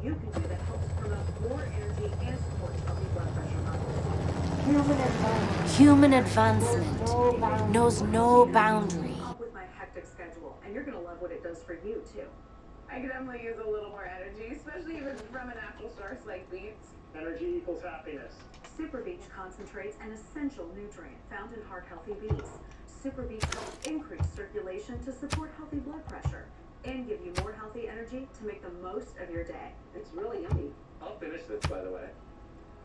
you can do that helps promote more energy and support healthy blood pressure levels. Human advancement knows no boundary. Up with my hectic schedule, and you're gonna love what it does for you too. I could definitely use a little more energy, especially if it's from a natural source like beets. Energy equals happiness. Super Beets concentrates an essential nutrient found in heart-healthy beets. Super Beets help increase circulation to support healthy blood pressure and give you more healthy energy to make the most of your day. It's really yummy. I'll finish this, by the way.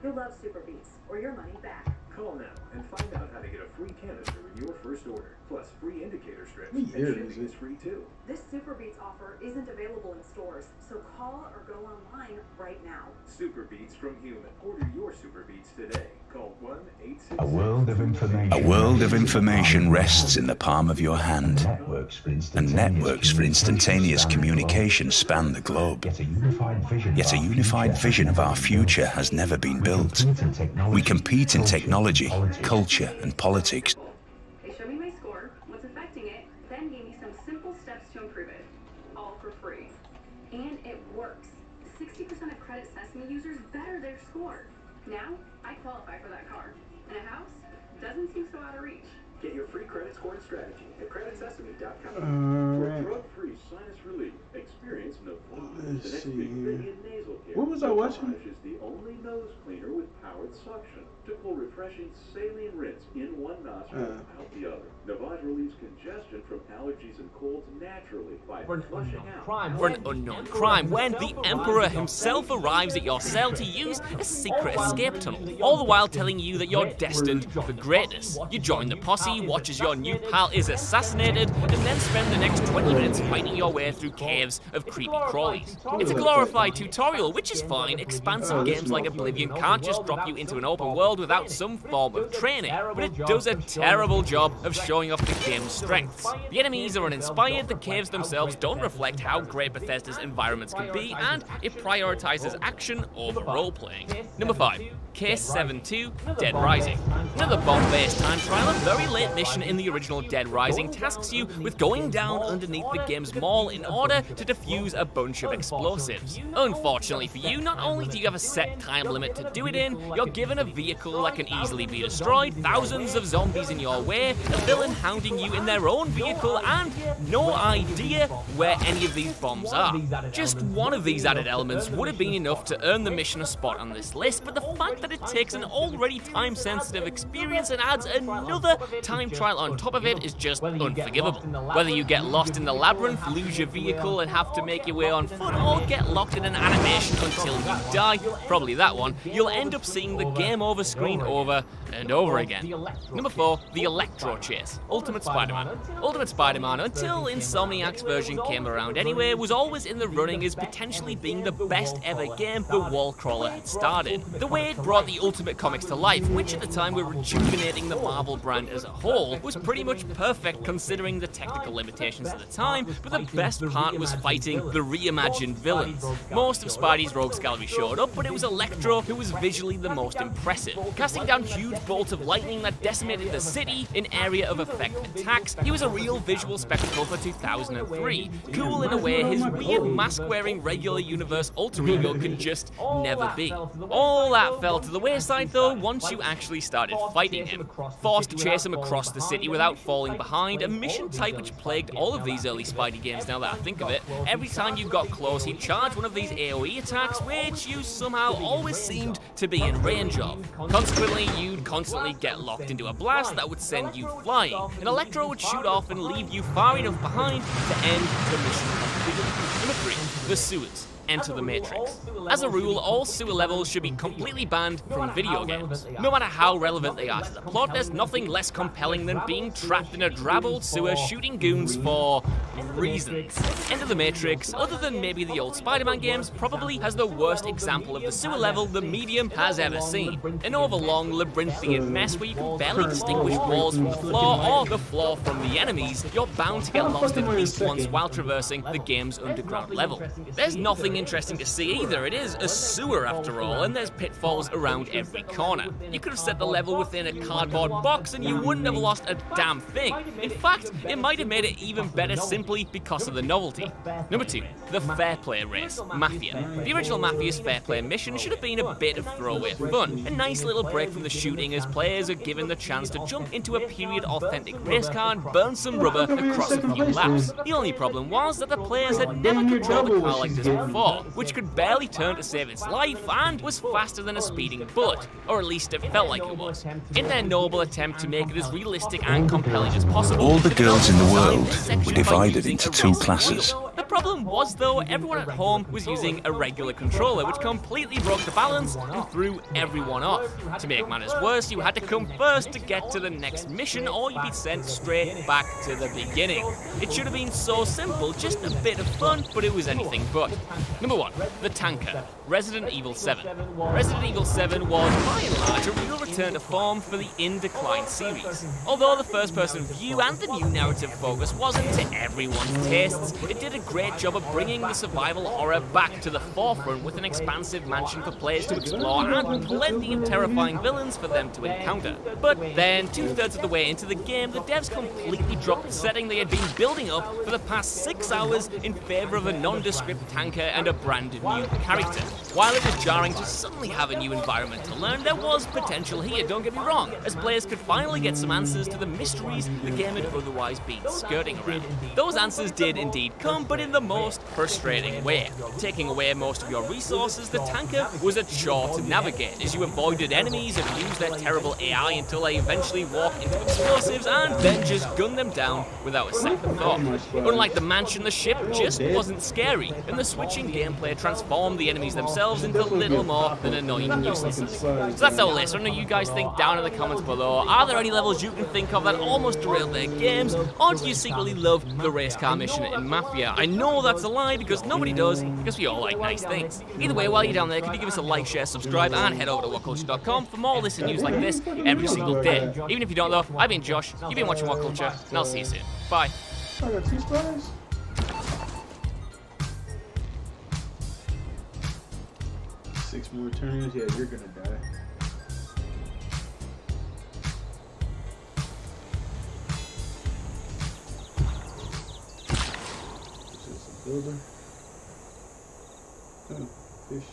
You'll love Super Beets, or your money back. Call now and find out how to get a free canister with your first order, plus free indicator strips. What year and is shipping it? is free too. This Super Beets offer isn't available in stores, so call or go online right now. Super Beets from Human. Order your Super Beets today. Call 1-866. A world of information. A world of information rests in the palm of your hand, and networks for instantaneous communication span the globe. Yet a unified vision of our future has never been built. We compete in technology, culture, and politics. They showed me my score, what's affecting it, then gave me some simple steps to improve it. All for free. And it works. 60% of Credit Sesame users better their score. Now, I qualify for that car. And a house doesn't seem so out of reach. Get your free credit scoring strategy at creditsesame.com. Alright. For drug-free sinus relief, experience no Let's The next see big here. thing in nasal care. What was I watching? Navage is the only nose cleaner with powered suction to pull refreshing saline rinse in one nostril and out the other. Navage relieves congestion from allergies and colds naturally by flushing out. For an unknown crime, when the Emperor himself arrives at your cell to use a secret escape tunnel, all the while telling you that you're destined for greatness. You join the posse, watch as your new pal is assassinated, and then spend the next 20 minutes fighting your way through caves of creepy crawlies. It's a glorified tutorial, which is fine. Expansive games like Oblivion can't just drop you into an open world without some form of training, but it does a terrible job of showing off the game's strengths. The enemies are uninspired, the caves themselves don't reflect how great Bethesda's environments can be, and it prioritizes action over role-playing. Number 5. Case 7-2, Dead Rising. Another bomb-based time trial, a very late mission in the original Dead Rising tasks you with going down underneath the game's mall in order to defuse a bunch of explosives. Unfortunately for you, not only do you have a set time limit to do it in, you're given a vehicle that can easily be destroyed, thousands of zombies in your way, a villain hounding you in their own vehicle, and no idea where any of these bombs are. Just one of these added elements would have been enough to earn the mission a spot on this list, but the fact that it takes an already time-sensitive experience and adds another time trial on top of it is just unforgivable. Whether you get lost in the labyrinth, lose your vehicle and have to make your way on foot, or get locked in an animation until you die, probably that one, you'll end up seeing the game over screen over and over again. Number 4, the Electro Chase, Ultimate Spider-Man. Ultimate Spider-Man, until Insomniac's version came around anyway, was always in the running as potentially being the best ever game the wall crawler had started. The way it brought the Ultimate comics to life, which at the time were rejuvenating the Marvel brand as a whole, was pretty much perfect considering the technical limitations at the time, but the best part was fighting the reimagined villains. Most of Spidey's rogues gallery showed up, but it was Electro who was visually the most impressive. Casting down huge bolts of lightning that decimated the city in area of effect attacks, he was a real visual spectacle for 2003. Cool in a way his weird mask-wearing regular universe alter ego could just never be. All that fell to the wayside though once you actually started fighting him. Forced to chase him across the city without falling behind, a mission type which plagued all of these early Spidey games now that I think of it. Every time you got close, he'd charge one of these AoE attacks, which you somehow always seemed to be in range of. Consequently, you'd constantly get locked into a blast that would send you flying, and Electro would shoot off and leave you far enough behind to end the mission completely. Number 3, the sewers. Enter the Matrix. As a rule, all sewer levels should be completely banned from video games. No matter how relevant they are to the plot, there's nothing less compelling than being trapped in a drab old sewer shooting goons for reasons. Enter the Matrix, other than maybe the old Spider-Man games, probably has the worst example of the sewer level the medium has ever seen. An overlong, labyrinthian mess where you can barely distinguish walls from the floor or the floor from the enemies. You're bound to get lost at least once while traversing the game's underground level. There's nothing nothing interesting to see either. It is a sewer after all, and there's pitfalls around every corner. You could have set the level within a cardboard box and you wouldn't have lost a damn thing. In fact, it might have made it even better simply because of the novelty. Number 2, the Fair Play race, Mafia. The original Mafia's Fair Play mission should have been a bit of throwaway fun. A nice little break from the shooting as players are given the chance to jump into a period-authentic race car and burn some rubber across a few laps. The only problem was that the players had never controlled a car like this before, which could barely turn to save its life and was faster than a speeding bullet, or at least it felt like it was. In their noble attempt to make it as realistic and compelling as possible, all the girls in the world were divided into 2 classes. The problem was, though, everyone at home was using a regular controller, which completely broke the balance and threw everyone off. To make matters worse, you had to come first to get to the next mission, or you'd be sent straight back to the beginning. It should have been so simple, just a bit of fun, but it was anything but. Number 1, the Tanker, Resident Evil 7. Resident Evil 7 was, by and large, a real return to form for the In Decline series. Although the first-person view and the new narrative focus wasn't to everyone's tastes, it did a great job of bringing the survival horror back to the forefront with an expansive mansion for players to explore and plenty of terrifying villains for them to encounter. But then, 2/3 of the way into the game, the devs completely dropped the setting they had been building up for the past 6 hours in favour of a nondescript tanker and a brand new character. While it was jarring to suddenly have a new environment to learn, there was potential here, don't get me wrong, as players could finally get some answers to the mysteries the game had otherwise been skirting around. Those answers did indeed come, but in the most frustrating way. Taking away most of your resources, the tanker was a chore to navigate as you avoided enemies, abused their terrible AI until they eventually walk into explosives and then just gun them down without a second thought. Unlike the mansion, the ship just wasn't scary, and the switching gameplay transformed the enemies themselves into little more than annoying nuisances. So that's our list. I don't know what you guys think down in the comments below. Are there any levels you can think of that almost derailed their games, or do you secretly love the race car mission in Mafia? I know that's a lie because nobody does, because we all like nice things. Either way, while you're down there, could you give us a like, share, subscribe, and head over to WhatCulture.com for more lists and news like this every single day. Even if you don't though, I've been Josh, you've been watching What Culture, and I'll see you soon. Bye. I got 2 stars. 6 more turns, yeah, you're gonna die. This is a builder. Oh, fish.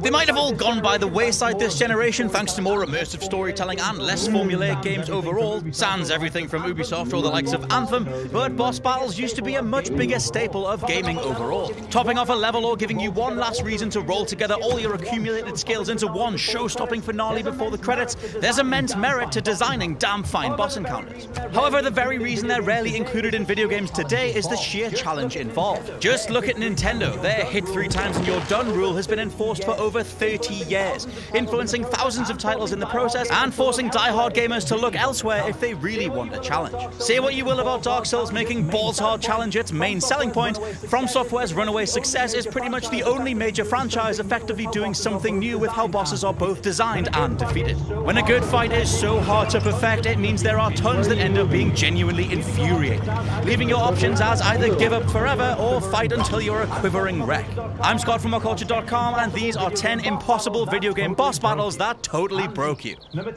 They might have all gone by the wayside this generation thanks to more immersive storytelling and less formulaic games overall, sans everything from Ubisoft or the likes of Anthem, but boss battles used to be a much bigger staple of gaming overall. Topping off a level or giving you one last reason to roll together all your accumulated skills into one show-stopping finale before the credits, there's immense merit to designing damn fine boss encounters. However, the very reason they're rarely included in video games today is the sheer challenge involved. Just look at Nintendo. Their hit 3 times and you're done rule has been enforced for over 30 years, influencing thousands of titles in the process and forcing die-hard gamers to look elsewhere if they really want a challenge. Say what you will about Dark Souls making balls-hard challenge its main selling point, From Software's runaway success is pretty much the only major franchise effectively doing something new with how bosses are both designed and defeated. When a good fight is so hard to perfect, it means there are tons that end up being genuinely infuriating, leaving your options as either give up forever or fight until you're a quivering wreck. I'm Scott from WhatCulture.com, and these are 10 impossible video game boss battles that totally broke you.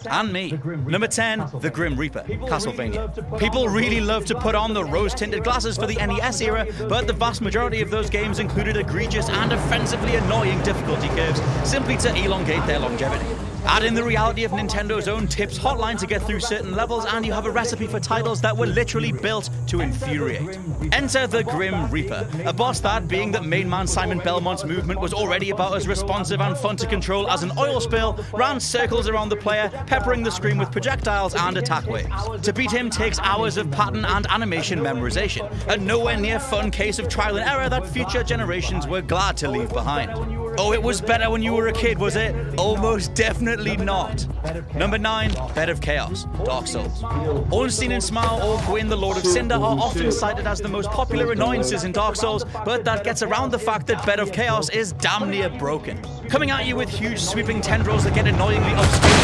And me. Number 10, The Grim Reaper, Castlevania. People really love to put on the rose-tinted glasses for the NES era, but the vast majority of those games included egregious and offensively annoying difficulty curves, simply to elongate their longevity. Add in the reality of Nintendo's own tips hotline to get through certain levels, and you have a recipe for titles that were literally built to infuriate. Enter the Grim Reaper, a boss that, being that main man Simon Belmont's movement was already about as responsive and fun to control as an oil spill, ran circles around the player, peppering the screen with projectiles and attack waves. To beat him takes hours of pattern and animation memorization, a nowhere near fun case of trial and error that future generations were glad to leave behind. Oh, it was better when you were a kid, was it? Almost definitely not. Number 9, Bed of Chaos, Dark Souls. Ornstein and Smaug or Gwyn, the Lord of Cinder, are often cited as the most popular annoyances in Dark Souls, but that gets around the fact that Bed of Chaos is damn near broken. Coming at you with huge sweeping tendrils that get annoyingly obscured.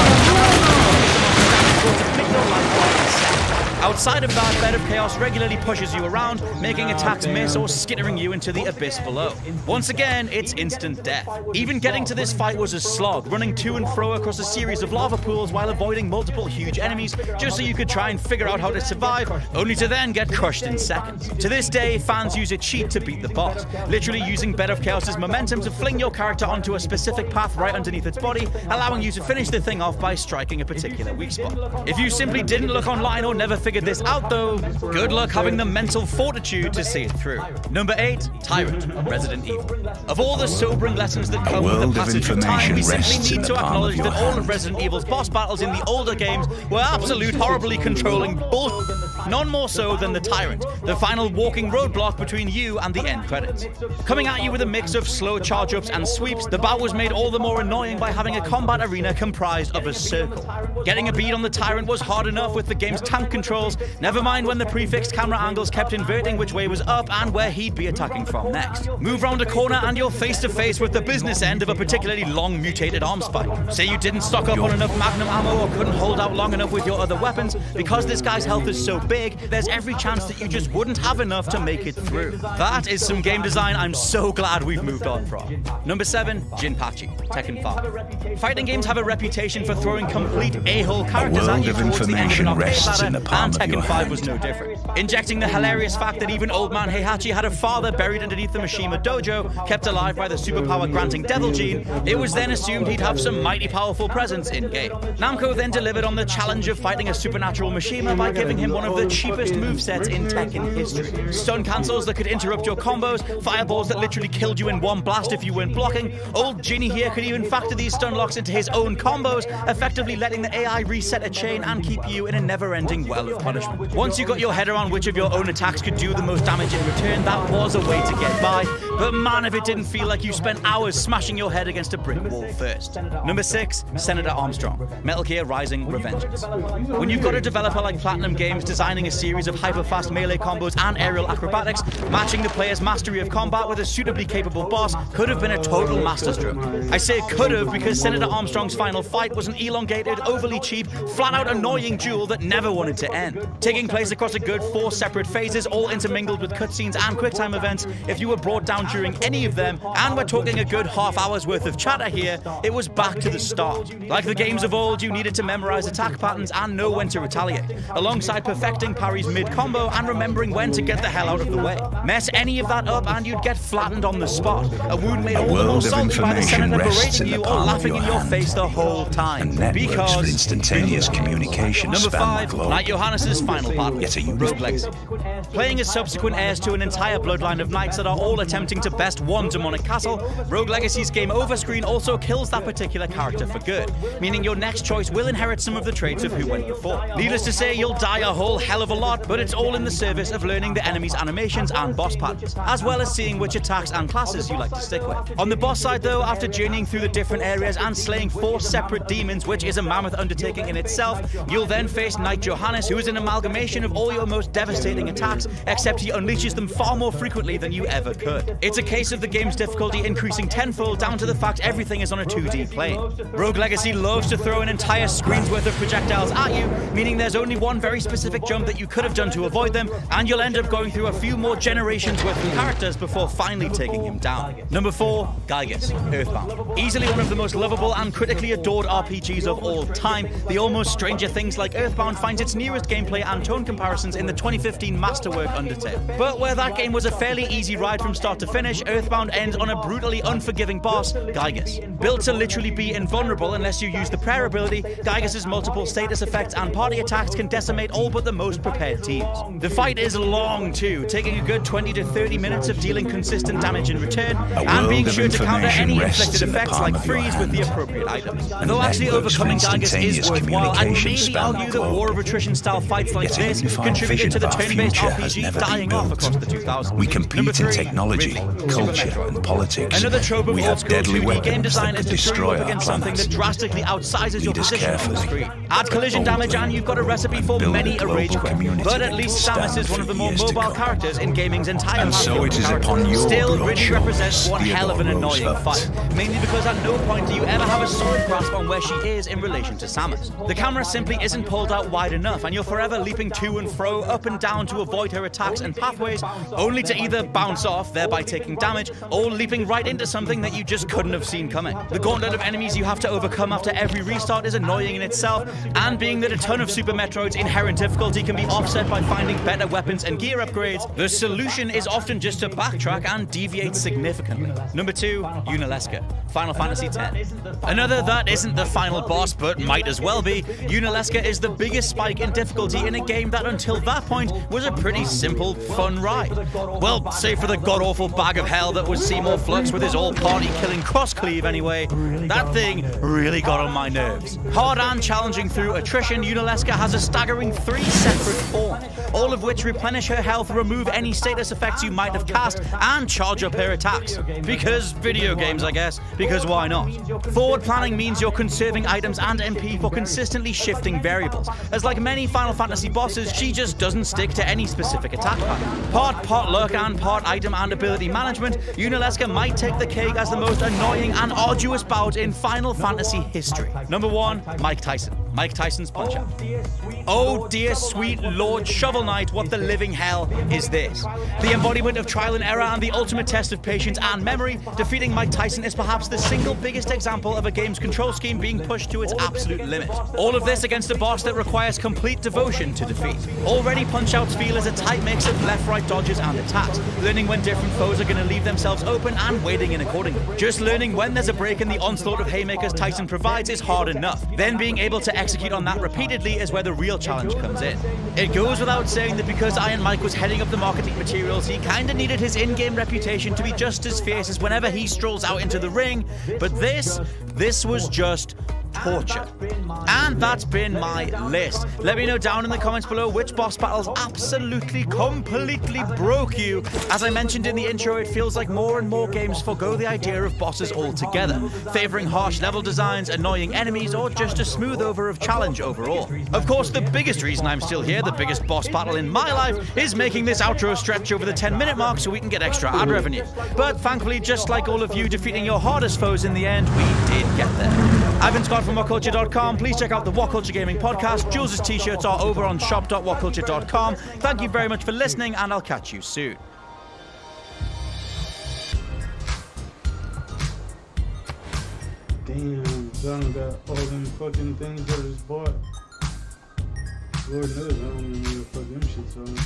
Outside of that, Bed of Chaos regularly pushes you around, making attacks miss or skittering you into the abyss below. Once again, it's instant death. Even getting to this fight was a slog, running to and fro across a series of lava pools while avoiding multiple huge enemies, just so you could try and figure out how to survive, only to then get crushed in seconds. To this day, fans use a cheat to beat the boss, literally using Bed of Chaos's momentum to fling your character onto a specific path right underneath its body, allowing you to finish the thing off by striking a particular weak spot. If you simply didn't look online or never figured this out though, good luck having the mental fortitude to see it through. Number 8, Tyrant, Resident Evil. Of all the sobering lessons that come with the passage of time, we simply need to acknowledge that all of Resident Evil's boss battles in the older games were absolute horribly controlling bullshit. None more so than the Tyrant, the final walking roadblock between you and the end credits. Coming at you with a mix of slow charge-ups and sweeps, the bout was made all the more annoying by having a combat arena comprised of a circle. Getting a beat on the Tyrant was hard enough with the game's tank controls, never mind when the prefixed camera angles kept inverting which way was up and where he'd be attacking from next. Move round a corner and you're face to face with the business end of a particularly long mutated arm spike. Say you didn't stock up on enough magnum ammo or couldn't hold out long enough with your other weapons, because this guy's health is so big, there's every chance that you just wouldn't have enough to make it through. That is some game design I'm so glad we've moved on from. Number 7, Jinpachi, Tekken 5. Fighting games have a reputation for throwing complete a-hole characters at you towards the end of an arcade ladder, and Tekken 5 was no different. Injecting the hilarious fact that even old man Heihachi had a father buried underneath the Mishima dojo, kept alive by the superpower-granting devil gene, it was then assumed he'd have some mighty powerful presence in-game. Namco then delivered on the challenge of fighting a supernatural Mishima by giving him one of the cheapest movesets in Tekken history. Stun cancels that could interrupt your combos, fireballs that literally killed you in one blast if you weren't blocking. Old Ginny here could even factor these stun locks into his own combos, effectively letting the AI reset a chain and keep you in a never-ending well of punishment. Once you got your head around which of your own attacks could do the most damage in return, that was a way to get by, but man, if it didn't feel like you spent hours smashing your head against a brick wall first. Number 6, Senator Armstrong, Metal Gear Rising: Revengeance. When you've got a developer like Platinum Games designing a series of hyper-fast melee combos and aerial acrobatics, matching the player's mastery of combat with a suitably capable boss could have been a total masterstroke. I say could have because Senator Armstrong's final fight was an elongated, overly cheap, flat-out annoying duel that never wanted to end. Taking place across a good 4 separate phases, all intermingled with cutscenes and quicktime events, if you were brought down during any of them, and we're talking a good half hour's worth of chatter here, it was back to the start. Like the games of old, you needed to memorize attack patterns and know when to retaliate, alongside perfecting parries mid-combo and remembering when to get the hell out of the way. Mess any of that up and you'd get flattened on the spot, a wound made all the more salty by the senator berating you or laughing in your face the whole time. Networks for instantaneous communication. Number 5, Knight Johannes' final battle, Yet a Rogue Legacy. Playing as subsequent heirs to an entire bloodline of knights that are all attempting to best one demonic castle, Rogue Legacy's game over screen also kills that particular character for good, meaning your next choice will inherit some of the traits of who went before. Needless to say, you'll die a whole hell of a lot, but it's all in the service of learning the enemy's animations and boss patterns, as well as seeing which attacks and classes you like to stick with. On the boss side though, after journeying through the different areas and slaying 4 separate demons, which is a mammoth undertaking in itself, you'll then face Knight Johannes, who is an amalgamation of all your most devastating attacks, except he unleashes them far more frequently than you ever could. It's a case of the game's difficulty increasing tenfold down to the fact everything is on a 2D plane. Rogue Legacy loves to throw an entire screen's worth of projectiles at you, meaning there's only one very specific jump that you could have done to avoid them, and you'll end up going through a few more generations worth of characters before finally taking him down. Number 4, Gygas, Earthbound. Easily one of the most lovable and critically adored RPGs of all time, the almost Stranger Things like Earthbound finds its nearest gameplay and tone comparisons in the 2015 masterwork Undertale. But where that game was a fairly easy ride from start to finish, Earthbound ends on a brutally unforgiving boss, Gygas. Built to literally be invulnerable unless you use the prayer ability, Gygas' multiple status effects and party attacks can decimate all but the most prepared teams. The fight is long too, taking a good 20 to 30 minutes of dealing consistent damage in return, and being sure to counter any inflicted effects like freeze with the appropriate items. And though actually overcoming Gygas is worthwhile, I'd maybe argue that War of Attrition style fights like this contributed to the turn-based RPG dying off across the 2000s. We compete in technology Exactly. culture, and politics. Another trope of We old have school deadly 2D game weapons design that is can to throw you destroy up our against something planet. that drastically outsizes your Lead us position on the carefully. screen. Add collision damage and you've got a recipe for build a many a rage global quit. community But at that least will Samus stand is one of for the more years to mobile come. characters in gaming's entire And so pantheon it of is characters. upon your Still broad really represents shoulders, one hell of an Theodore annoying Roosevelt. fight. Mainly because at no point do you ever have a solid grasp on where she is in relation to Samus. The camera simply isn't pulled out wide enough and you're forever leaping to and fro, up and down to avoid her attacks and pathways, only to either bounce off, thereby taking damage, or leaping right into something that you just couldn't have seen coming. The gauntlet of enemies you have to overcome after every restart is annoying in itself, and being that a ton of Super Metroid's inherent difficulty can be offset by finding better weapons and gear upgrades, the solution is often just to backtrack and deviate significantly. Number 2, Unalesca, Final Fantasy X. Another that isn't the final boss, but might as well be, Unalesca is the biggest spike in difficulty in a game that until that point was a pretty simple, fun ride. Well, save for the god-awful bag of hell that was Seymour Flux with his all-party killing cross-cleave anyway. That thing really got on my nerves. Hard and challenging through attrition, Unalesca has a staggering 3 separate forms, all of which replenish her health, remove any status effects you might have cast, and charge up her attacks. Because video games, I guess. Because why not? Forward planning means you're conserving items and MP for consistently shifting variables, as like many Final Fantasy bosses, she just doesn't stick to any specific attack pattern. Part potluck and part item and ability management, Unalesca might take the cake as the most annoying and arduous bout in Final Fantasy history. Number 1, Mike Tyson. Mike Tyson's Punch-Out. Oh dear sweet Lord Shovel Knight, what the living hell is this? The embodiment of trial and error and the ultimate test of patience and memory, defeating Mike Tyson is perhaps the single biggest example of a game's control scheme being pushed to its absolute limit. All of this against a boss that requires complete devotion to defeat. Already Punch-Out's feel is a tight mix of left-right dodges and attacks, learning when different foes are going to leave themselves open and wading in accordingly. Just learning when there's a break in the onslaught of haymakers Tyson provides is hard enough. Then being able to execute on that repeatedly is where the real challenge comes in. It goes without saying that because Iron Mike was heading up the marketing materials, he kinda needed his in-game reputation to be just as fierce as whenever he strolls out into the ring, but this was just torture. And that's been my list. Let me know down in the comments below which boss battles absolutely, completely broke you. As I mentioned in the intro, it feels like more and more games forgo the idea of bosses altogether, favoring harsh level designs, annoying enemies, or just a smooth over of challenge overall. Of course, the biggest reason I'm still here, the biggest boss battle in my life, is making this outro stretch over the 10-minute mark so we can get extra ad revenue. But thankfully, just like all of you defeating your hardest foes in the end, we did get there. I've been Scott from WhatCulture.com. Please check out the What Culture Gaming podcast. Jules' t-shirts are over on shop.whatculture.com. Thank you very much for listening, and I'll catch you soon. Damn, Donald got all them fucking things that I just bought. Lord knows I don't even need to fuck them shits on.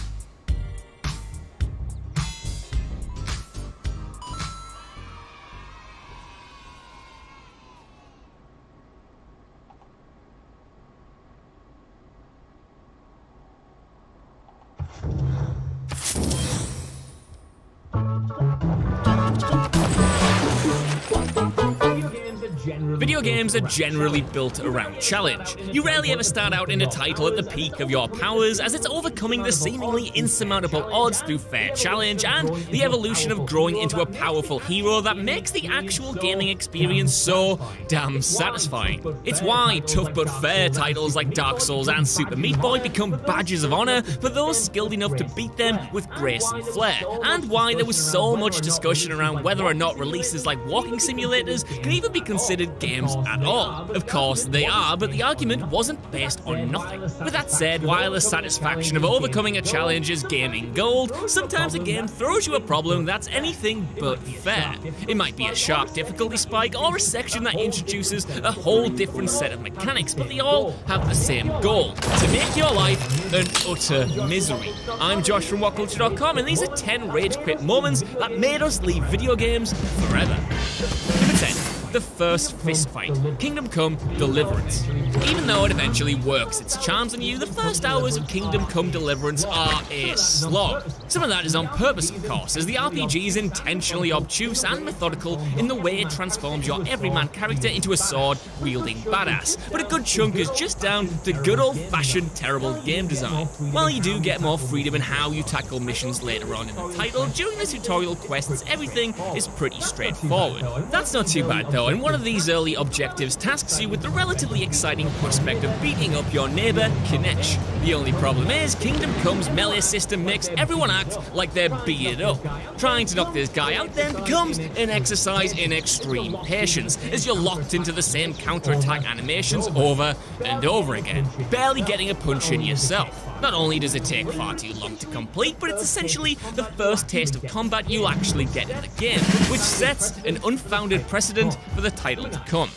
Video games are generally built around challenge. You rarely ever start out in a title at the peak of your powers, as it's overcoming the seemingly insurmountable odds through fair challenge and the evolution of growing into a powerful hero that makes the actual gaming experience so damn satisfying. It's why tough but fair titles like Dark Souls and Super Meat Boy become badges of honor for those skilled enough to beat them with grace and flair, and why there was so much discussion around whether or not releases like walking simulators can even be considered games at all. Of course they are, but the argument wasn't based on nothing. With that said, while the satisfaction of overcoming a challenge is gaming gold, sometimes a game throws you a problem that's anything but fair. It might be a sharp difficulty spike or a section that introduces a whole different set of mechanics, but they all have the same goal: to make your life an utter misery. I'm Josh from WhatCulture.com, and these are 10 rage quit moments that made us leave video games forever. Number 10. the first fistfight, Kingdom Come: Deliverance. Even though it eventually works its charms on you, the first hours of Kingdom Come: Deliverance are a slog. Some of that is on purpose, of course, as the RPG is intentionally obtuse and methodical in the way it transforms your everyman character into a sword-wielding badass, but a good chunk is just down to good old-fashioned terrible game design. While you do get more freedom in how you tackle missions later on in the title, during the tutorial quests everything is pretty straightforward. That's not too bad though, and one of these early objectives tasks you with the relatively exciting prospect of beating up your neighbour, Kinesh. The only problem is, Kingdom Come's melee system makes everyone act like they're beat up. Trying to knock this guy out then becomes an exercise in extreme patience, as you're locked into the same counterattack animations over and over again, barely getting a punch in yourself. Not only does it take far too long to complete, but it's essentially the first taste of combat you'll actually get in the game, which sets an unfounded precedent for the title to come.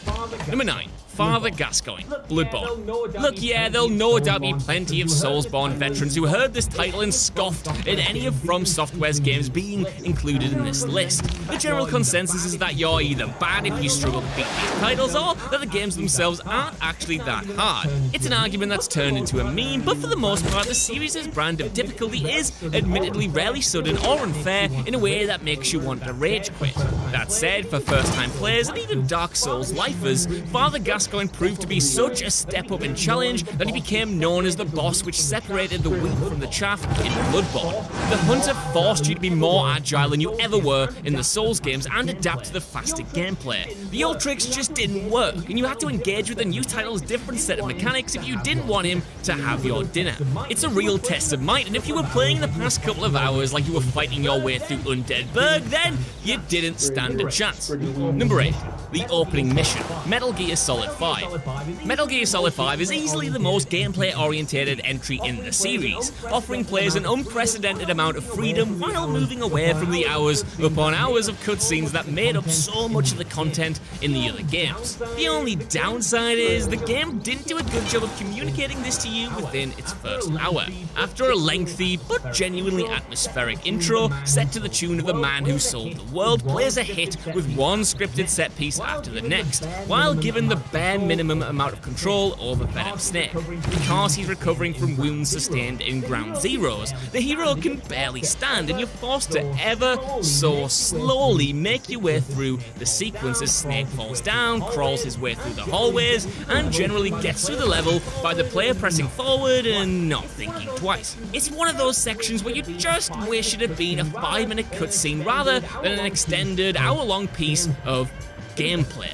Number 9. Father Gascoigne, Bloodborne. Look, yeah, there'll no doubt be plenty of Soulsborne veterans who heard this title and scoffed at any of From Software's games being included in this list. The general consensus is that you're either bad if you struggle to beat these titles, or that the games themselves aren't actually that hard. It's an argument that's turned into a meme, but for the most part, the series' brand of difficulty is admittedly rarely sudden or unfair in a way that makes you want to rage quit. That said, for first-time players and even Dark Souls lifers, Father Gascoigne proved to be such a step up in challenge that he became known as the boss which separated the wheat from the chaff in Bloodborne. The hunter forced you to be more agile than you ever were in the Souls games and adapt to the faster gameplay. The old tricks just didn't work, and you had to engage with the new title's different set of mechanics if you didn't want him to have your dinner. It's a real test of might, and if you were playing the past couple of hours like you were fighting your way through Undead Burg, then you didn't stand a chance. Number 8. The opening mission, Metal Gear Solid 5. Metal Gear Solid 5 is easily the most gameplay-oriented entry in the series, offering players an unprecedented amount of freedom while moving away from the hours upon hours of cutscenes that made up so much of the content in the other games. The only downside is the game didn't do a good job of communicating this to you within its first hour. After a lengthy but genuinely atmospheric intro set to the tune of The Man Who Sold the World, players are hit with one scripted set piece after the next, while given the bare minimum amount of control over Venom Snake. Because he's recovering from wounds sustained in Ground Zeroes, the hero can barely stand, and you're forced to ever so slowly make your way through the sequence as Snake falls down, crawls his way through the hallways, and generally gets through the level by the player pressing forward and not thinking twice. It's one of those sections where you just wish it had been a 5-minute cutscene rather than an extended hour-long piece of gameplay.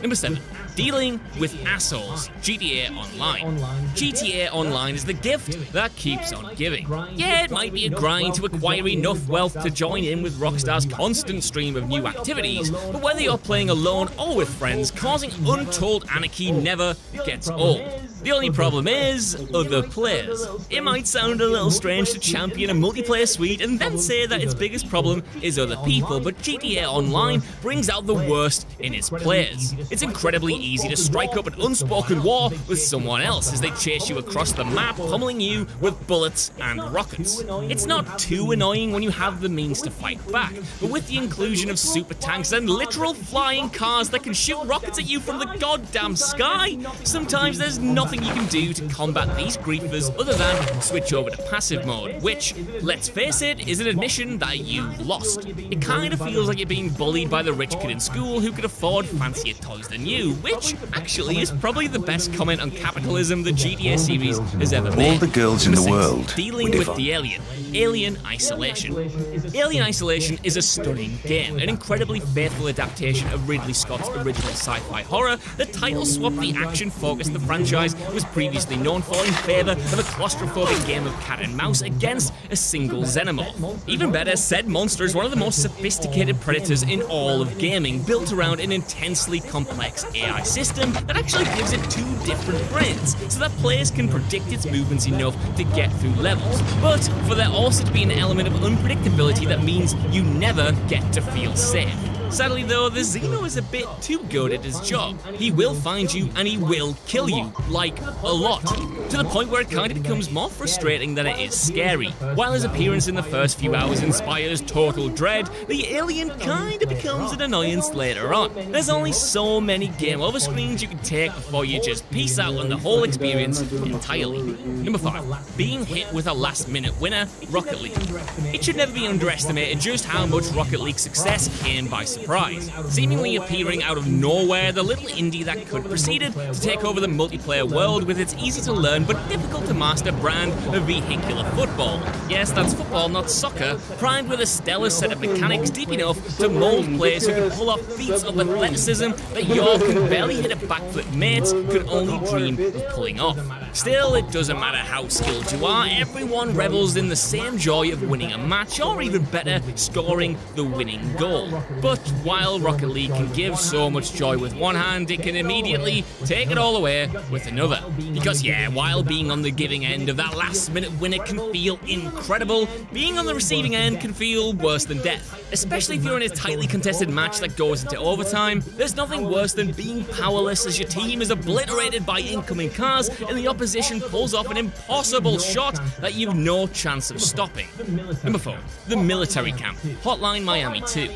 Number 7. Dealing with assholes, GTA Online. GTA Online is the gift that keeps on giving. Yeah, it might be a grind to acquire enough wealth to join in with Rockstar's constant stream of new activities, but whether you're playing alone or with friends, causing untold anarchy never gets old. The only problem is other players. It might sound a little strange to champion a multiplayer suite and then say that its biggest problem is other people, but GTA Online brings out the worst in its players. It's incredibly easy to strike up an unspoken war with someone else as they chase you across the map, pummeling you with bullets and rockets. It's not too annoying when you have the means to fight back, but with the inclusion of super tanks and literal flying cars that can shoot rockets at you from the goddamn sky, sometimes there's nothing you can do to combat these griefers other than switch over to passive mode, which, let's face it, is an admission that you've lost. It kind of feels like you're being bullied by the rich kid in school who could afford fancier toys than you, which actually is probably the best comment on capitalism the GTA series has ever made. All the girls in the world dealing with the alien. Alien Isolation. Alien Isolation is a stunning game, an incredibly faithful adaptation of Ridley Scott's original sci-fi horror that title swapped the action focus the franchise was previously known for in favour of a claustrophobic game of cat and mouse against a single xenomorph. Even better, said monster is one of the most sophisticated predators in all of gaming, built around an intensely complex AI system that actually gives it 2 different brains, so that players can predict its movements enough to get through levels. But for there also to be an element of unpredictability that means you never get to feel safe. Sadly though, the Xeno is a bit too good at his job. He will find you and he will kill you, like a lot, to the point where it kind of becomes more frustrating than it is scary. While his appearance in the first few hours inspires total dread, the alien kind of becomes an annoyance later on. There's only so many game over screens you can take before you just peace out on the whole experience entirely. Number 5. Being hit with a last-minute winner, Rocket League. It should never be underestimated just how much Rocket League's success came by surprise. Seemingly appearing out of nowhere, the little indie that could proceeded to take over the multiplayer world with its easy-to-learn but difficult-to-master brand of vehicular football. Yes, that's football, not soccer, primed with a stellar set of mechanics deep enough to mold players who can pull off feats of athleticism that your can barely hit a backflip mates could only dream of pulling off. Still, it doesn't matter how skilled you are, everyone revels in the same joy of winning a match, or even better, scoring the winning goal. But while Rocket League can give so much joy with one hand, it can immediately take it all away with another. Because yeah, while being on the giving end of that last-minute winner can feel incredible, being on the receiving end can feel worse than death. Especially if you're in a tightly contested match that goes into overtime, there's nothing worse than being powerless as your team is obliterated by incoming cars and the opposition pulls off an impossible shot that you've no chance of stopping. Number 4. The military camp, Hotline Miami 2.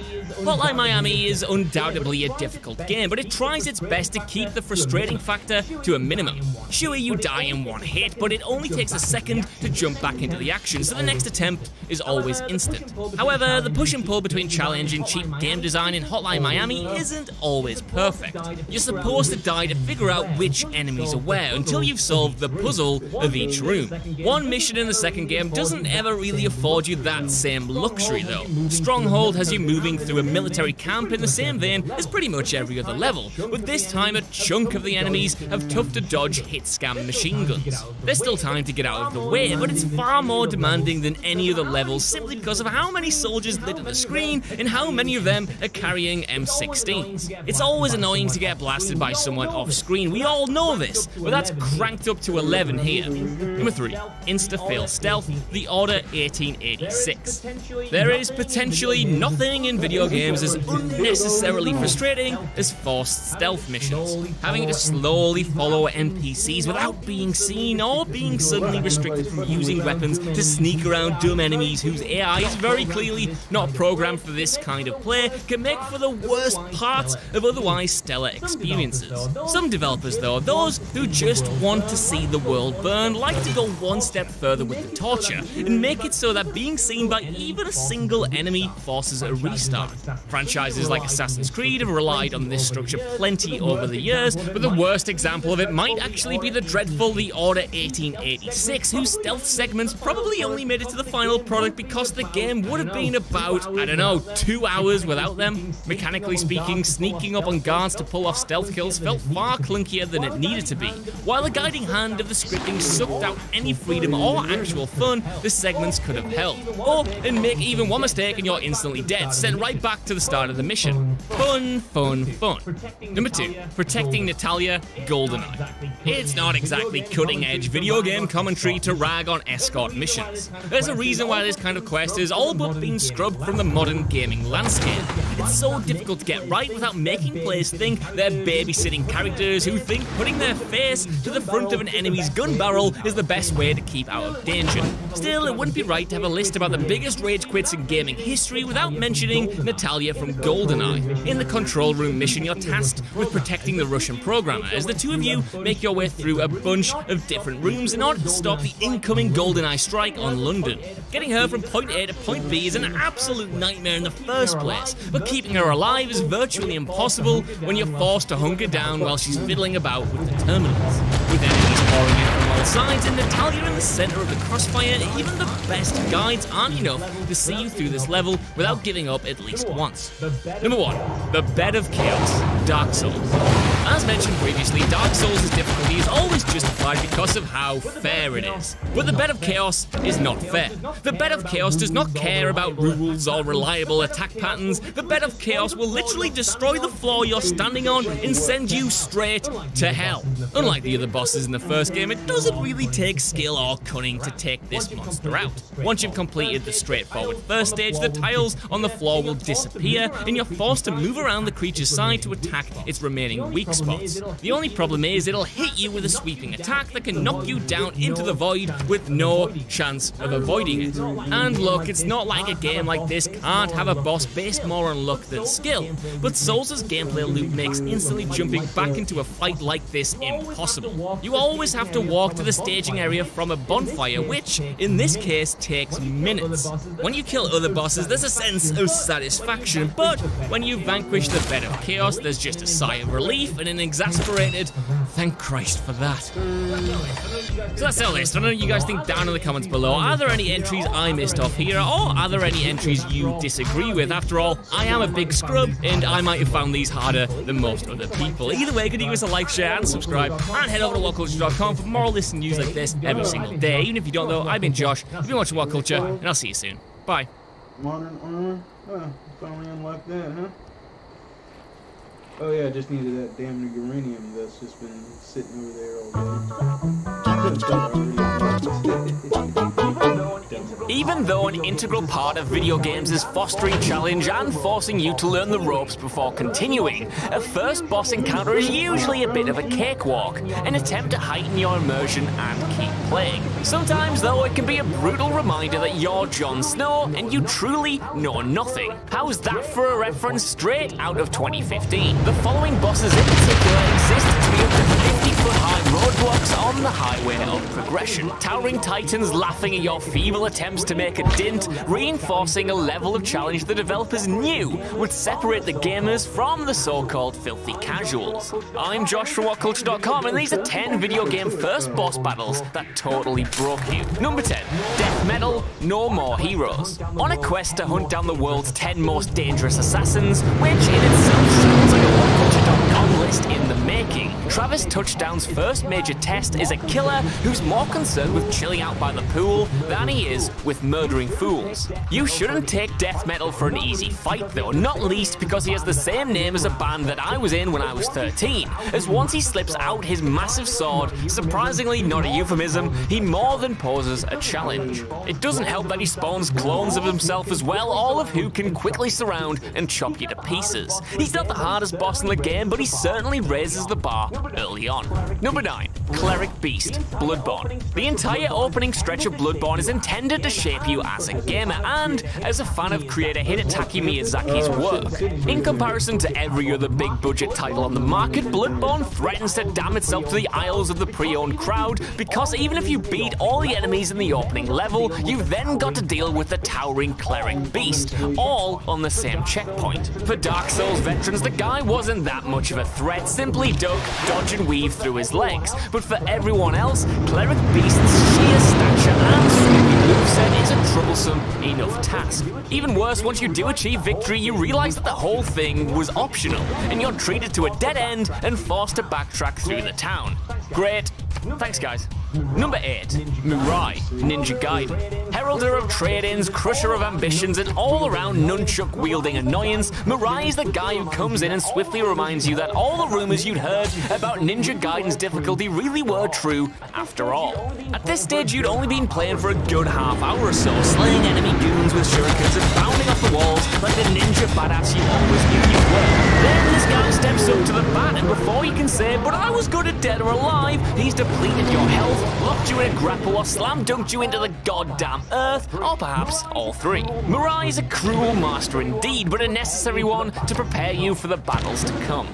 Hotline Miami is undoubtedly a difficult game, but it tries its best to keep the frustrating factor to a minimum. Sure, you die in one hit, but it only takes a second to jump back into the action, so the next attempt is always instant. However, the push and pull between challenge and cheap game design in Hotline Miami isn't always perfect. You're supposed to die to figure out which enemies are where until you've solved the puzzle of each room. One mission in the second game doesn't ever really afford you that same luxury though. Stronghold has you moving through a military camp in the same vein as pretty much every other level, with this time a chunk of the enemies have tough to dodge hit scam machine guns. There's still time to get out of the way, but it's far more demanding than any other level simply because of how many soldiers lit on the screen and how many of them are carrying M16s. It's always annoying to get blasted by someone off screen, we all know this, but that's cranked up to 11 here. Number 3. Insta-fail stealth, The Order 1886. There is potentially nothing in video games as unnecessarily frustrating as forced stealth missions. Having to slowly follow NPCs without being seen or being suddenly restricted from using weapons to sneak around dumb enemies whose AI is very clearly not programmed for this kind of play can make for the worst parts of otherwise stellar experiences. Some developers though, those who just want to see the world burn, like to go one step further with the torture and make it so that being seen by even a single enemy forces a restart. Franchises like Assassin's Creed have relied on this structure plenty over the years, but the worst example of it might actually be the dreadful The Order 1886, whose stealth segments probably only made it to the final product because the game would have been about, I don't know, 2 hours without them. Mechanically speaking, sneaking up on guards to pull off stealth kills felt far clunkier than it needed to be. While the guiding hand of the scripting sucked out any freedom or actual fun the segments could have held. Or, and make even one mistake and you're instantly dead, sent right back to the start of the mission. Fun, fun, fun. Number 2. Protecting Natalia, GoldenEye. It's not exactly cutting-edge video game commentary to rag on escort missions. There's a reason why this kind of quest is all but being scrubbed from the modern gaming landscape. It's so difficult to get right without making players think they're babysitting characters who think putting their face to the front of an enemy's gun barrel is the best way to keep out of danger. Still, it wouldn't be right to have a list about the biggest rage quits in gaming history without mentioning Natalia from GoldenEye. In the control room mission, you're tasked with protecting the Russian programmer as the two of you make your way through a bunch of different rooms in order to stop the incoming GoldenEye strike on London. Getting her from point A to point B is an absolute nightmare in the first place, but keeping her alive is virtually impossible when you're forced to hunker down while she's fiddling about with the terminals. With enemies pouring in from all sides and Natalia in the center of the crossfire, even the best guides aren't enough to see you through this level without giving up at least once. Number 1. The Bed of Chaos, Dark Souls. As mentioned previously, Dark Souls' difficulty is always justified because of how fair it is. But the Bed of Chaos is not fair. The Bed of Chaos does not care about rules or reliable attack patterns. The Bed of Chaos will literally destroy the floor you're standing on and send you straight to hell. Unlike the other bosses in the first game, it doesn't really take skill or cunning to take this monster out. Once you've completed the straightforward first stage, the tiles on the floor will disappear and you're forced to move around the creature's side to attack its remaining weak spots. The only problem is it'll hit you with a sweeping attack that can knock you down into the void with no chance of avoiding it. And look, it's not like a game like this can't have a boss based more on luck than skill, but Souls' gameplay loop makes instantly jumping back into a fight like this impossible. You always have to walk to the staging area from a bonfire, which, in this case, takes minutes. When you kill other bosses, there's a sense of satisfaction, but when you vanquish the Bed of Chaos, there's just a sigh of relief and an exasperated, thank Christ for that. So that's our list. I don't know what you guys think down in the comments below. Are there any entries I missed off here, or are there any entries you disagree with? After all, I am a big scrub, and I might have found these harder than most other people. Either way, could you give us a like, share, and subscribe, and head over to whatculture.com for more lists and news like this every single day. Even if you don't though, I've been Josh, you've been watching What Culture, and I'll see you soon. Bye. Modern armor? Oh, finally unlocked that, huh? Oh yeah, I just needed that damn uranium that's just been sitting over there all day. Even though an integral part of video games is fostering challenge and forcing you to learn the ropes before continuing, a first boss encounter is usually a bit of a cakewalk, an attempt to heighten your immersion and keep playing. Sometimes, though, it can be a brutal reminder that you're Jon Snow and you truly know nothing. How's that for a reference straight out of 2015? The following bosses in particular exist to be up to 50-foot-high roadblocks on the highway of progression. Towering titans laughing at your feeble attempts to make a dint, reinforcing a level of challenge the developers knew would separate the gamers from the so-called filthy casuals. I'm Josh from WhatCulture.com, and these are 10 video game first boss battles that totally broke you. Number 10. Death Metal, No More Heroes. On a quest to hunt down the world's 10 most dangerous assassins, which in itself sounds like a WhatCulture.com list in the making, Travis Touchdown's first major test is a killer who's more concerned with chilling out by the pool than he is with murdering fools. You shouldn't take Death Metal for an easy fight though, not least because he has the same name as a band that I was in when I was 13, as once he slips out his massive sword, surprisingly not a euphemism, he more than poses a challenge. It doesn't help that he spawns clones of himself as well, all of who can quickly surround and chop you to pieces. He's not the hardest boss in the game, but he certainly raises the bar early on. Number 9. Cleric Beast, Bloodborne. The entire opening stretch of Bloodborne is intended to shape you as a gamer and as a fan of creator Hidetaki Miyazaki's work. In comparison to every other big budget title on the market, Bloodborne threatens to damn itself to the aisles of the pre-owned crowd, because even if you beat all the enemies in the opening level, you've then got to deal with the towering Cleric Beast, all on the same checkpoint. For Dark Souls veterans, the guy wasn't that much of a threat, simply duck, dodge and weave through his legs, but for everyone else, Cleric Beast's sheer stature and sweeping moveset is a troublesome enough task. Even worse, once you do achieve victory, you realize that the whole thing was optional, and you're treated to a dead end and forced to backtrack through the town. Great. Thanks, guys. Number 8. Mirai, Ninja Gaiden. Heralder of trade-ins, crusher of ambitions, and all-around nunchuck-wielding annoyance, Mirai is the guy who comes in and swiftly reminds you that all the rumors you'd heard about Ninja Gaiden's difficulty really were true after all. At this stage, you'd only been playing for a good half hour or so, slaying enemy goons with shurikens and bounding off the walls like the ninja badass you always knew you were. Then this guy steps up to the bat, and before you can say, "But I was good at dead or alive," he's depleted your health, locked you in a grapple, or slam dunked you into the goddamn earth, or perhaps all three. Mirai is a cruel master indeed, but a necessary one to prepare you for the battles to come.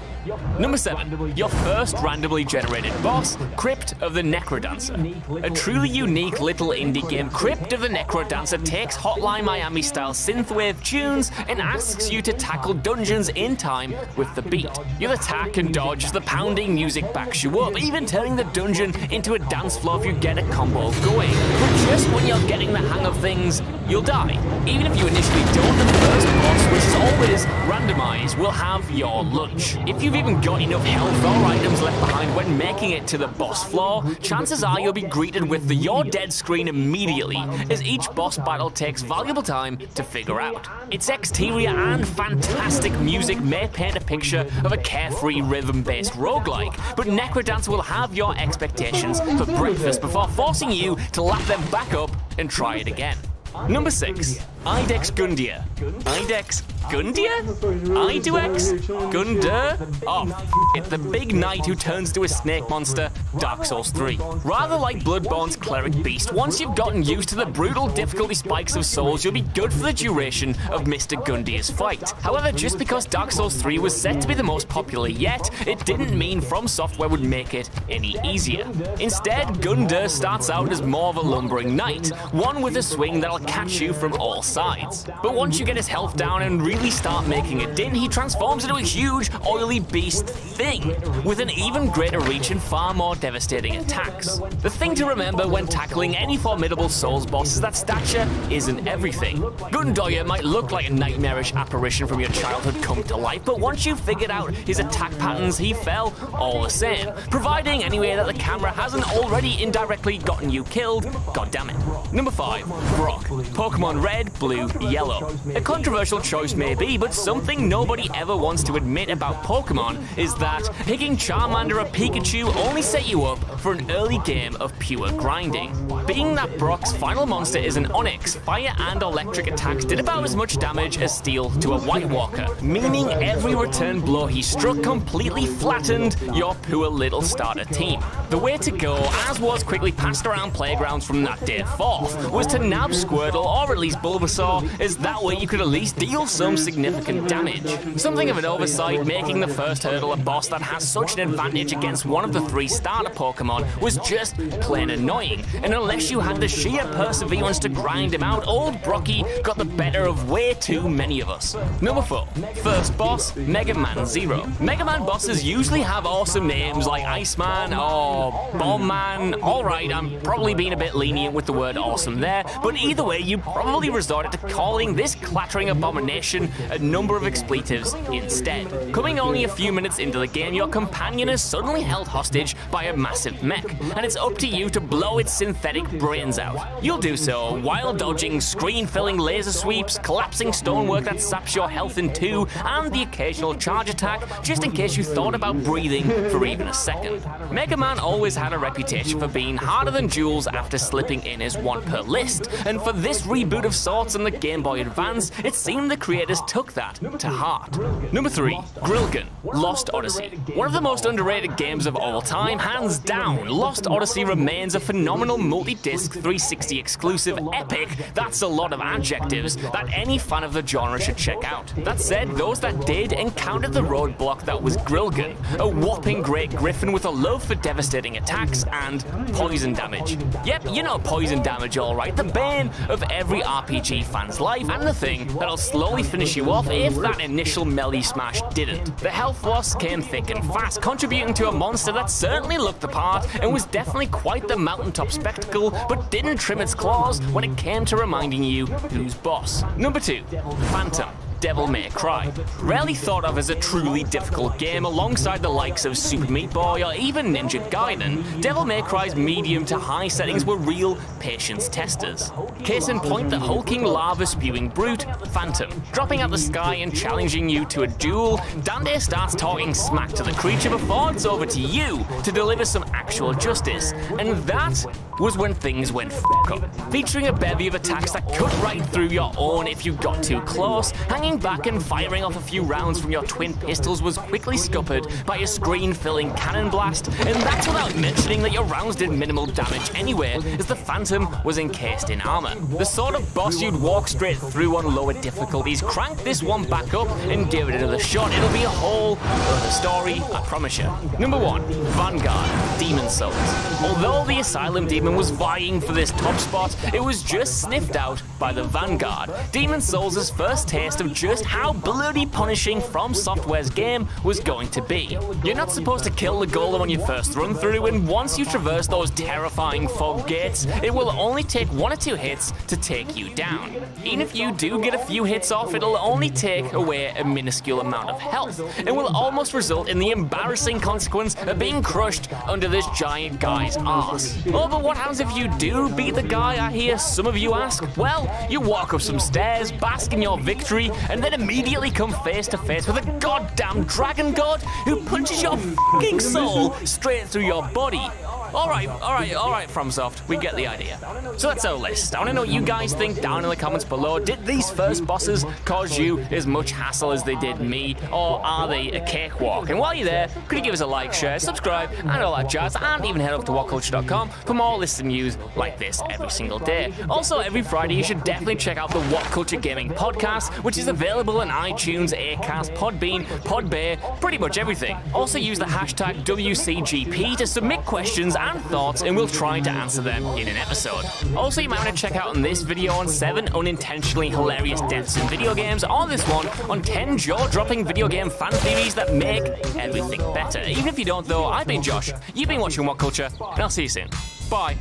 Number 7. Your first randomly generated boss, Crypt of the Necrodancer. A truly unique little indie game, Crypt of the Necrodancer takes Hotline Miami-style synthwave tunes and asks you to tackle dungeons in time with the beat. You'll attack and dodge as the pounding music backs you up, even turning the dungeon into a dance floor if you get a combo going. But just when you're getting the hang of things, you'll die. Even if you initially don't, the first boss, which is always randomized, will have your lunch. If you've even got enough health or items left behind when making it to the boss floor, chances are you'll be greeted with the "you're dead" screen immediately, as each boss battle takes valuable time to figure out. Its exterior and fantastic music may paint a picture of a carefree rhythm-based roguelike, but Necrodance will have your expectations for breakfast before forcing you to lap them back up and try it again. Number 6. Ibex Gundyr. Ibex Gundyr? Ibex Gundyr? Oh, it's the big knight who turns to a snake monster, Dark Souls 3. Rather like Bloodborne's cleric beast, once you've gotten used to the brutal difficulty spikes of Souls, you'll be good for the duration of Mr. Gundyr's fight. However, just because Dark Souls 3 was said to be the most popular yet, it didn't mean From Software would make it any easier. Instead, Gundyr starts out as more of a lumbering knight, one with a swing that'll catch you from all sides. But once you get his health down and really start making a din, he transforms into a huge, oily beast thing, with an even greater reach and far more devastating attacks. The thing to remember when tackling any formidable Souls boss is that stature isn't everything. Gundyr might look like a nightmarish apparition from your childhood come to life, but once you've figured out his attack patterns, he fell all the same, providing anyway that the camera hasn't already indirectly gotten you killed. God damn it. Number 5. Brock. Pokemon Red, Blue, Yellow. A controversial choice maybe, but something nobody ever wants to admit about Pokemon is that picking Charmander or Pikachu only set you up for an early game of pure grinding. Being that Brock's final monster is an Onyx, fire and electric attacks did about as much damage as steel to a White Walker, meaning every return blow he struck completely flattened your poor little starter team. The way to go, as was quickly passed around playgrounds from that day forth, was to nab Squirtle or at least Bulbasaur, as that way you could at least deal some significant damage. Something of an oversight, making the first hurdle a boss that has such an advantage against one of the 3 starter Pokemon was just plain annoying, and unless you had the sheer perseverance to grind him out, old Brocky got the better of way too many of us. Number 4. First boss, Mega Man Zero. Mega Man bosses usually have awesome names like Iceman or Bomb Man. Alright, I'm probably being a bit lenient with the word awesome there, but either way you probably resorted to calling this clattering abomination a number of expletives instead. Coming only a few minutes into the game, your companion is suddenly held hostage by a massive mech, and it's up to you to blow its synthetic brains out. You'll do so while dodging screen-filling laser sweeps, collapsing stonework that saps your health in 2, and the occasional charge attack, just in case you thought about breathing for even a second. Mega Man always had a reputation for being harder than Jules after slipping in as one per list, and for this reboot of sorts on the Game Boy Advance, it seemed the creators took that to heart. Number 3. Grilgan, Lost Odyssey. One of the most underrated games of all time, hands down. Lost Odyssey remains a phenomenal multi-disc 360 exclusive epic, that's a lot of adjectives, that any fan of the genre should check out. That said, those that did encountered the roadblock that was Grilgan, a whopping great griffin with a love for devastating attacks and poison damage. Yep, you know poison damage alright, the bane of every RPG fan's life, and the thing that'll slowly finish you off if that initial melee smash didn't. The health loss came thick and fast, contributing to a monster that certainly looked the part and was definitely quite the mountaintop spectacle, but didn't trim its claws when it came to reminding you who's boss. Number 2. Phantom, Devil May Cry. Rarely thought of as a truly difficult game alongside the likes of Super Meat Boy or even Ninja Gaiden, Devil May Cry's medium to high settings were real patience testers. Case in point, the hulking lava-spewing brute, Phantom. Dropping out the sky and challenging you to a duel, Dante starts talking smack to the creature before it's over to you to deliver some actual justice, and that was when things went f*** up. Featuring a bevy of attacks that cut right through your own if you got too close, hanging back and firing off a few rounds from your twin pistols was quickly scuppered by a screen-filling cannon blast, and that's without mentioning that your rounds did minimal damage anyway, as the Phantom was encased in armor. The sort of boss you'd walk straight through on lower difficulties. Crank this one back up and give it another shot. It'll be a whole other story, I promise you. Number 1. Vanguard, Demon Souls. Although the Asylum Demon was vying for this top spot, it was just sniffed out by the Vanguard. Demon Souls' first taste of just how bloody punishing From Software's game was going to be. You're not supposed to kill the golem on your first run through, and once you traverse those terrifying fog gates, it will only take 1 or 2 hits to take you down. Even if you do get a few hits off, it'll only take away a minuscule amount of health, and will almost result in the embarrassing consequence of being crushed under this giant guy's arse. Oh, but what happens if you do beat the guy, I hear some of you ask? Well, you walk up some stairs, bask in your victory, and then immediately come face to face with a goddamn dragon god who punches your f***ing soul straight through your body. Alright, FromSoft, we get the idea. So that's our list. I want to know what you guys think down in the comments below. Did these first bosses cause you as much hassle as they did me, or are they a cakewalk? And while you're there, could you give us a like, share, subscribe, and all that jazz, and even head over to whatculture.com for more lists and news like this every single day. Also, every Friday, you should definitely check out the What Culture Gaming podcast, which is available on iTunes, Acast, Podbean, Podbay, pretty much everything. Also, use the hashtag WCGP to submit questions and thoughts, and we'll try to answer them in an episode. Also, you might want to check out on this video on 7 unintentionally hilarious deaths in video games, or this one on 10 jaw-dropping video game fan theories that make everything better. Even if you don't though, I've been Josh, you've been watching What Culture, and I'll see you soon. Bye.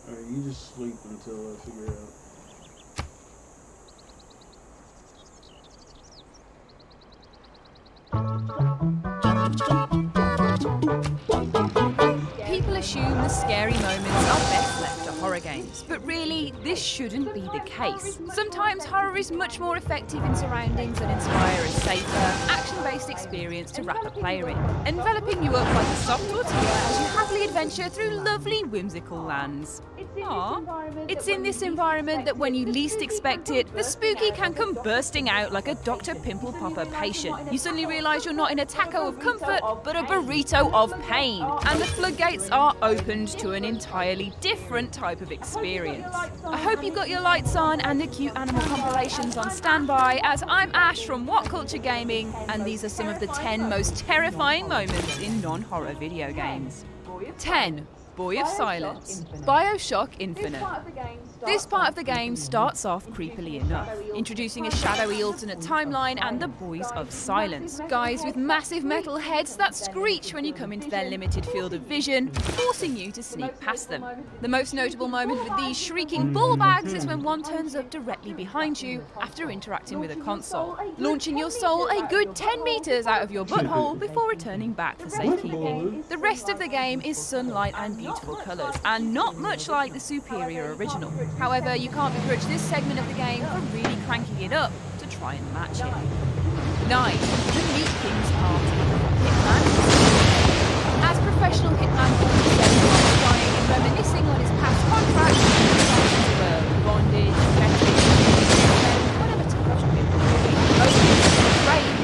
Alright, you just sleep until I figure out. People assume the scary moments are best left to horror games, but really, this shouldn't be the case. Sometimes horror is much more effective in surroundings that inspire a safer, action-based experience to wrap a player in, enveloping you up like a soft tortilla as you happily adventure through lovely, whimsical lands. It's in this environment that when you least expect it, the spooky can come bursting out like a Dr. Pimple Popper patient. You suddenly realise you're not in a taco of comfort, but a burrito of pain. And the floodgates are opened to an entirely different type of experience. I hope you've got your lights on and the cute animal compilations on standby, as I'm Ash from What Culture Gaming, and these are some of the 10 most terrifying moments in non-horror video games. 10. Boy of Silence. BioShock Infinite. This part of the game starts off creepily enough, introducing a shadowy alternate timeline and the Boys of Silence, guys with massive metal heads that screech when you come into their limited field of vision, forcing you to sneak past them. The most notable moment with these shrieking ball bags is when one turns up directly behind you after interacting with a console, launching your soul a good 10 meters out of your butthole before returning back for safekeeping. The rest of the game is sunlight and beautiful colours, and not much like the superior original. However, you can't begrudge this segment of the game for really cranking it up to try and match it. 9. The Meat King's Party. Hitman. As professional Hitman 47 was trying and reminiscing on his past contracts, bondage, whatever to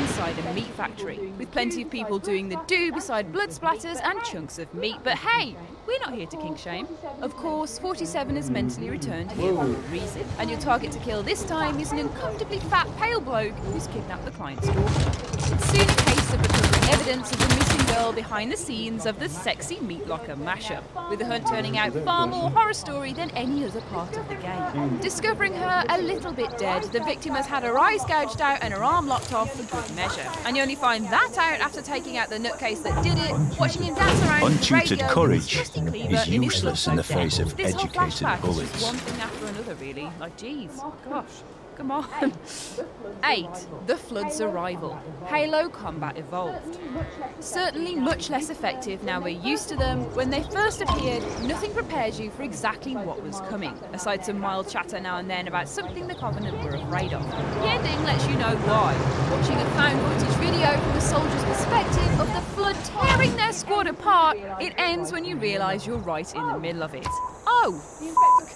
inside a meat factory, with plenty of people doing the do beside blood splatters and chunks of meat. But hey, we're not here to kink shame. Of course, 47 is mentally returned here for a reason, and your target to kill this time is an uncomfortably fat pale bloke who's kidnapped the client's daughter. It's soon a case of recovering evidence of the missing girl behind the scenes of the sexy meat locker mashup, with the hunt turning out far more horror story than any other part of the game. Discovering her a little bit dead, the victim has had her eyes gouged out and her arm lopped off for good measure. And you only find that out after taking out the nutcase that did it, watching him dance around Untutored radio, courage is useless in the face of this whole educated flashback is just bullets. one thing after another, really. Like, geez, gosh. Come on. 8. The Flood's Arrival. Halo Combat Evolved. Certainly much less effective now we're used to them. When they first appeared, nothing prepares you for exactly what was coming, aside some mild chatter now and then about something the Covenant were afraid of. The ending lets you know why. Watching a found footage video from the soldiers' perspective of the Flood tearing their squad apart, it ends when you realise you're right in the middle of it. Oh, fuck.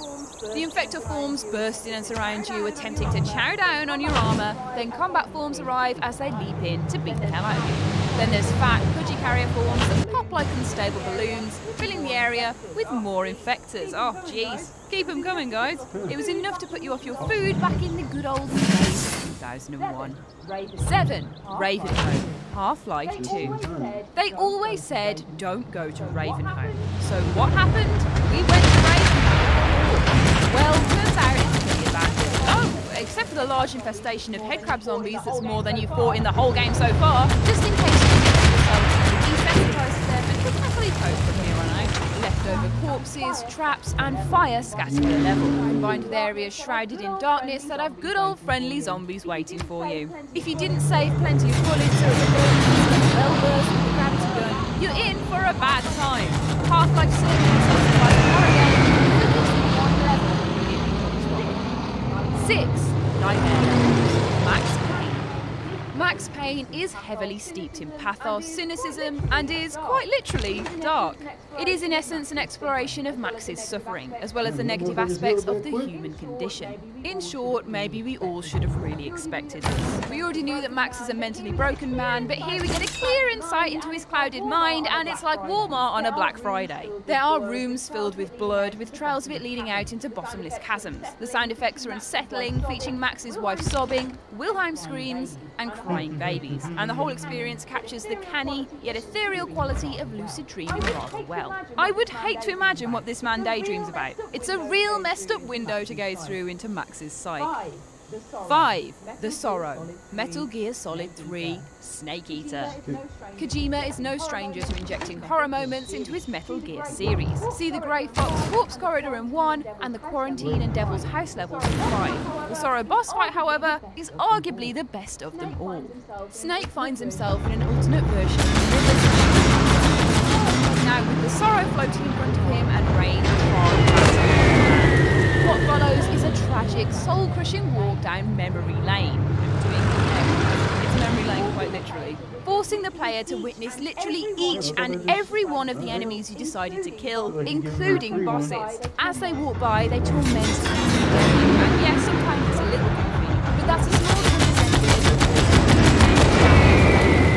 The infector forms burst in and surround you, attempting to chow down on your armour, then combat forms arrive as they leap in to beat the hell out of you. Then there's fat, pudgy carrier forms that pop like unstable balloons, filling the area with more infectors. Oh, jeez. Keep them coming, guys. It was enough to put you off your food back in the good old days. 2001. 7. Ravenholm, Half-Life 2. They always said, don't go to Ravenholm. So what happened? We went to Ravenholm. Well, turns out it's pretty abandoned. Oh, except for the large infestation of headcrab zombies that's more than you fought in the whole game so far. Just in case you get yourself desensitized them and could happily cope from here on out. Leftover corpses, traps and fire scatter the level, combined with areas shrouded in darkness that have good old friendly zombies waiting for you. If you didn't save plenty of bullets or the bullets well versed with the gravity gun, you're in for a bad time. Half-Life Symphony is like a horror game, but just one level it becomes wrong. 6. Nightmare Max Payne. Max Payne is heavily steeped in pathos, cynicism, and is, quite literally, dark. It is in essence an exploration of Max's suffering, as well as the negative aspects of the human condition. In short, maybe we all should have really expected this. We already knew that Max is a mentally broken man, but here we get a clear insight into his clouded mind, and it's like Walmart on a Black Friday. There are rooms filled with blood, with trails of it leading out into bottomless chasms. The sound effects are unsettling, featuring Max's wife sobbing, Wilhelm screams, and crying babies. And the whole experience captures the canny, yet ethereal quality of lucid dreaming rather well. I would hate to imagine what this man daydreams about. It's a real messed up window to gaze through into Max's psyche. 5. The Sorrow. Metal Gear Solid 3 Snake Eater. Kojima is no stranger to injecting horror moments into his Metal Gear series. See the Grey Fox Corpse Corridor in 1 and the Quarantine and Devil's House levels in 5. The Sorrow boss fight, however, is arguably the best of them all. Snake finds himself in an alternate version of the river. Now with the Sorrow floating in front of him and rain and what follows is a tragic, soul-crushing walk down memory lane. It's memory lane quite literally. Forcing the player to witness literally each and every one of the enemies you decided to kill, including bosses. As they walk by, they torment you. And yes, sometimes it's a little goofy, but that's a small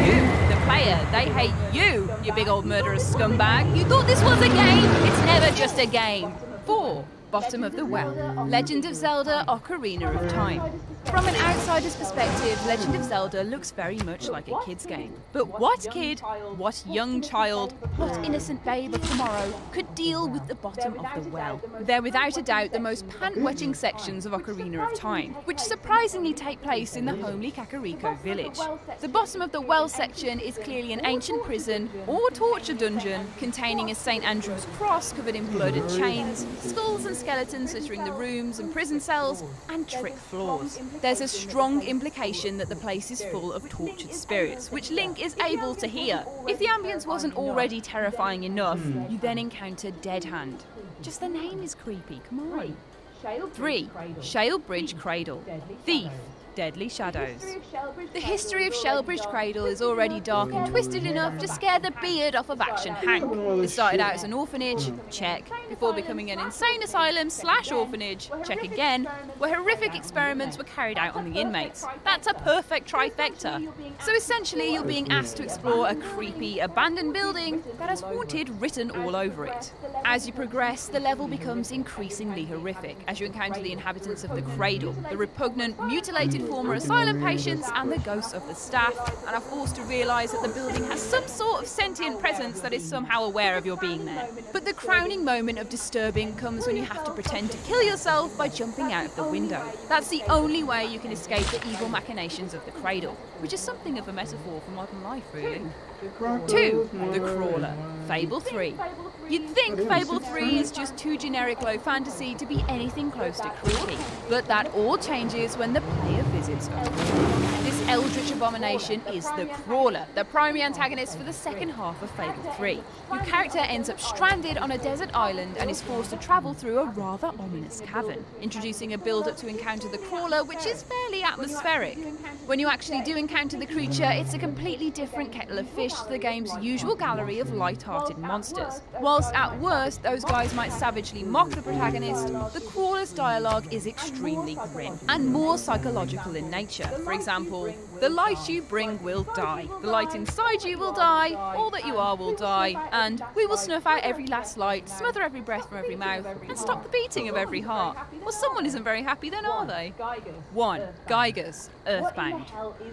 you, the player, they hate you, you big old murderous scumbag. You thought this was a game? It's never just a game. 4. Bottom of the Well. Legend of Zelda Ocarina of Time. From an outsider's perspective, Legend of Zelda looks very much like a kid's game. But what kid, what young child, what innocent babe of tomorrow could deal with the bottom of the well? They're without a doubt the most pant-wetting sections of Ocarina of Time, which surprisingly take place in the homely Kakariko village. The bottom of the well section is clearly an ancient prison or torture dungeon containing a St. Andrew's cross covered in blood and chains, skulls and skeletons littering the rooms and prison cells, and trick floors. There's a strong implication that the place is full of tortured spirits, which Link is able to hear. If the ambience wasn't already terrifying enough, you then encounter Dead Hand. Just the name is creepy, come on. 3. Shale Bridge Cradle. Thief. Deadly Shadows. The history of Shellbridge Cradle is already dark and twisted enough to scare the beard off of Action Hank. It started out as an orphanage, check, before becoming an insane asylum / orphanage, check again, where horrific experiments were carried out on the inmates. That's a perfect trifecta. So essentially you're being asked to explore a creepy, abandoned building that has haunted written all over it. As you progress, the level becomes increasingly horrific as you encounter the inhabitants of the Cradle, the repugnant, mutilated former asylum patients and the ghosts of the staff, and are forced to realise that the building has some sort of sentient presence that is somehow aware of your being there. But the crowning moment of disturbing comes when you have to pretend to kill yourself by jumping out of the window. That's the only way you can escape the evil machinations of the Cradle, which is something of a metaphor for modern life, really. 2. The Crawler. Fable 3. You'd think Fable 3 is just too generic low fantasy to be anything close to creepy, but that all changes when the player visits a crawler. This eldritch abomination is the Crawler, the primary antagonist for the second half of Fable 3. Your character ends up stranded on a desert island and is forced to travel through a rather ominous cavern, introducing a build-up to encounter the Crawler, which is fairly atmospheric. When you actually do encounter the creature, it's a completely different kettle of fish to the game's usual gallery of light-hearted monsters. Whilst at worst, those guys might savagely mock the protagonist, the Crawler's dialogue is extremely grim and more psychological in nature. For example, The light you bring will die. The light inside you will die. All that you are will die. And we will snuff out every last light, smother every breath from every mouth, and stop the beating of every heart. Well, someone isn't very happy then, are they? 1. Geigers, Earthbound.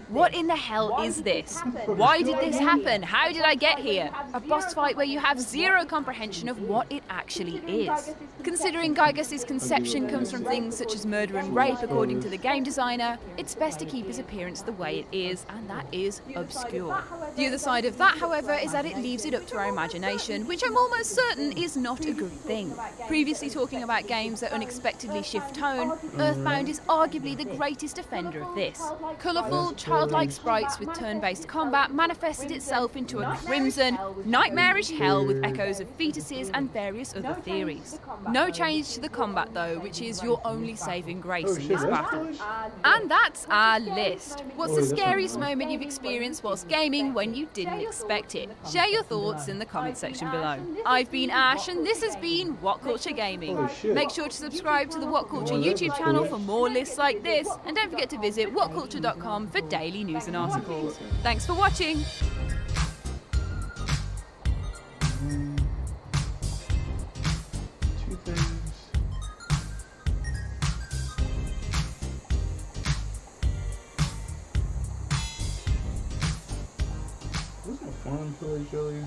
What in the hell is this? Why did this happen? How did I get here? A boss fight where you have zero comprehension of what it actually is. Considering Gygas's conception comes from things such as murder and rape, according to the game designer, it's best to keep his appearance the way it is, and that is obscure. The other side of that, however, is that it leaves it up to our imagination, which I'm almost certain is not a good thing. Previously talking about games that unexpectedly shift tone, Earthbound is arguably the greatest offender of this. Colourful, childlike sprites with turn-based combat manifested itself into a crimson, nightmarish hell with echoes of fetuses and various other theories. No change to the combat though, which is your only saving grace in this battle. And that's our list. What's the scariest moment you've experienced whilst gaming when you didn't expect it? Share your thoughts in the comment section below. I've been Ash and this has been What Culture Gaming. Make sure to subscribe to the What Culture YouTube channel for more lists like this, and don't forget to visit whatculture.com for daily news and articles. Thanks for watching! Farm pillage earlier.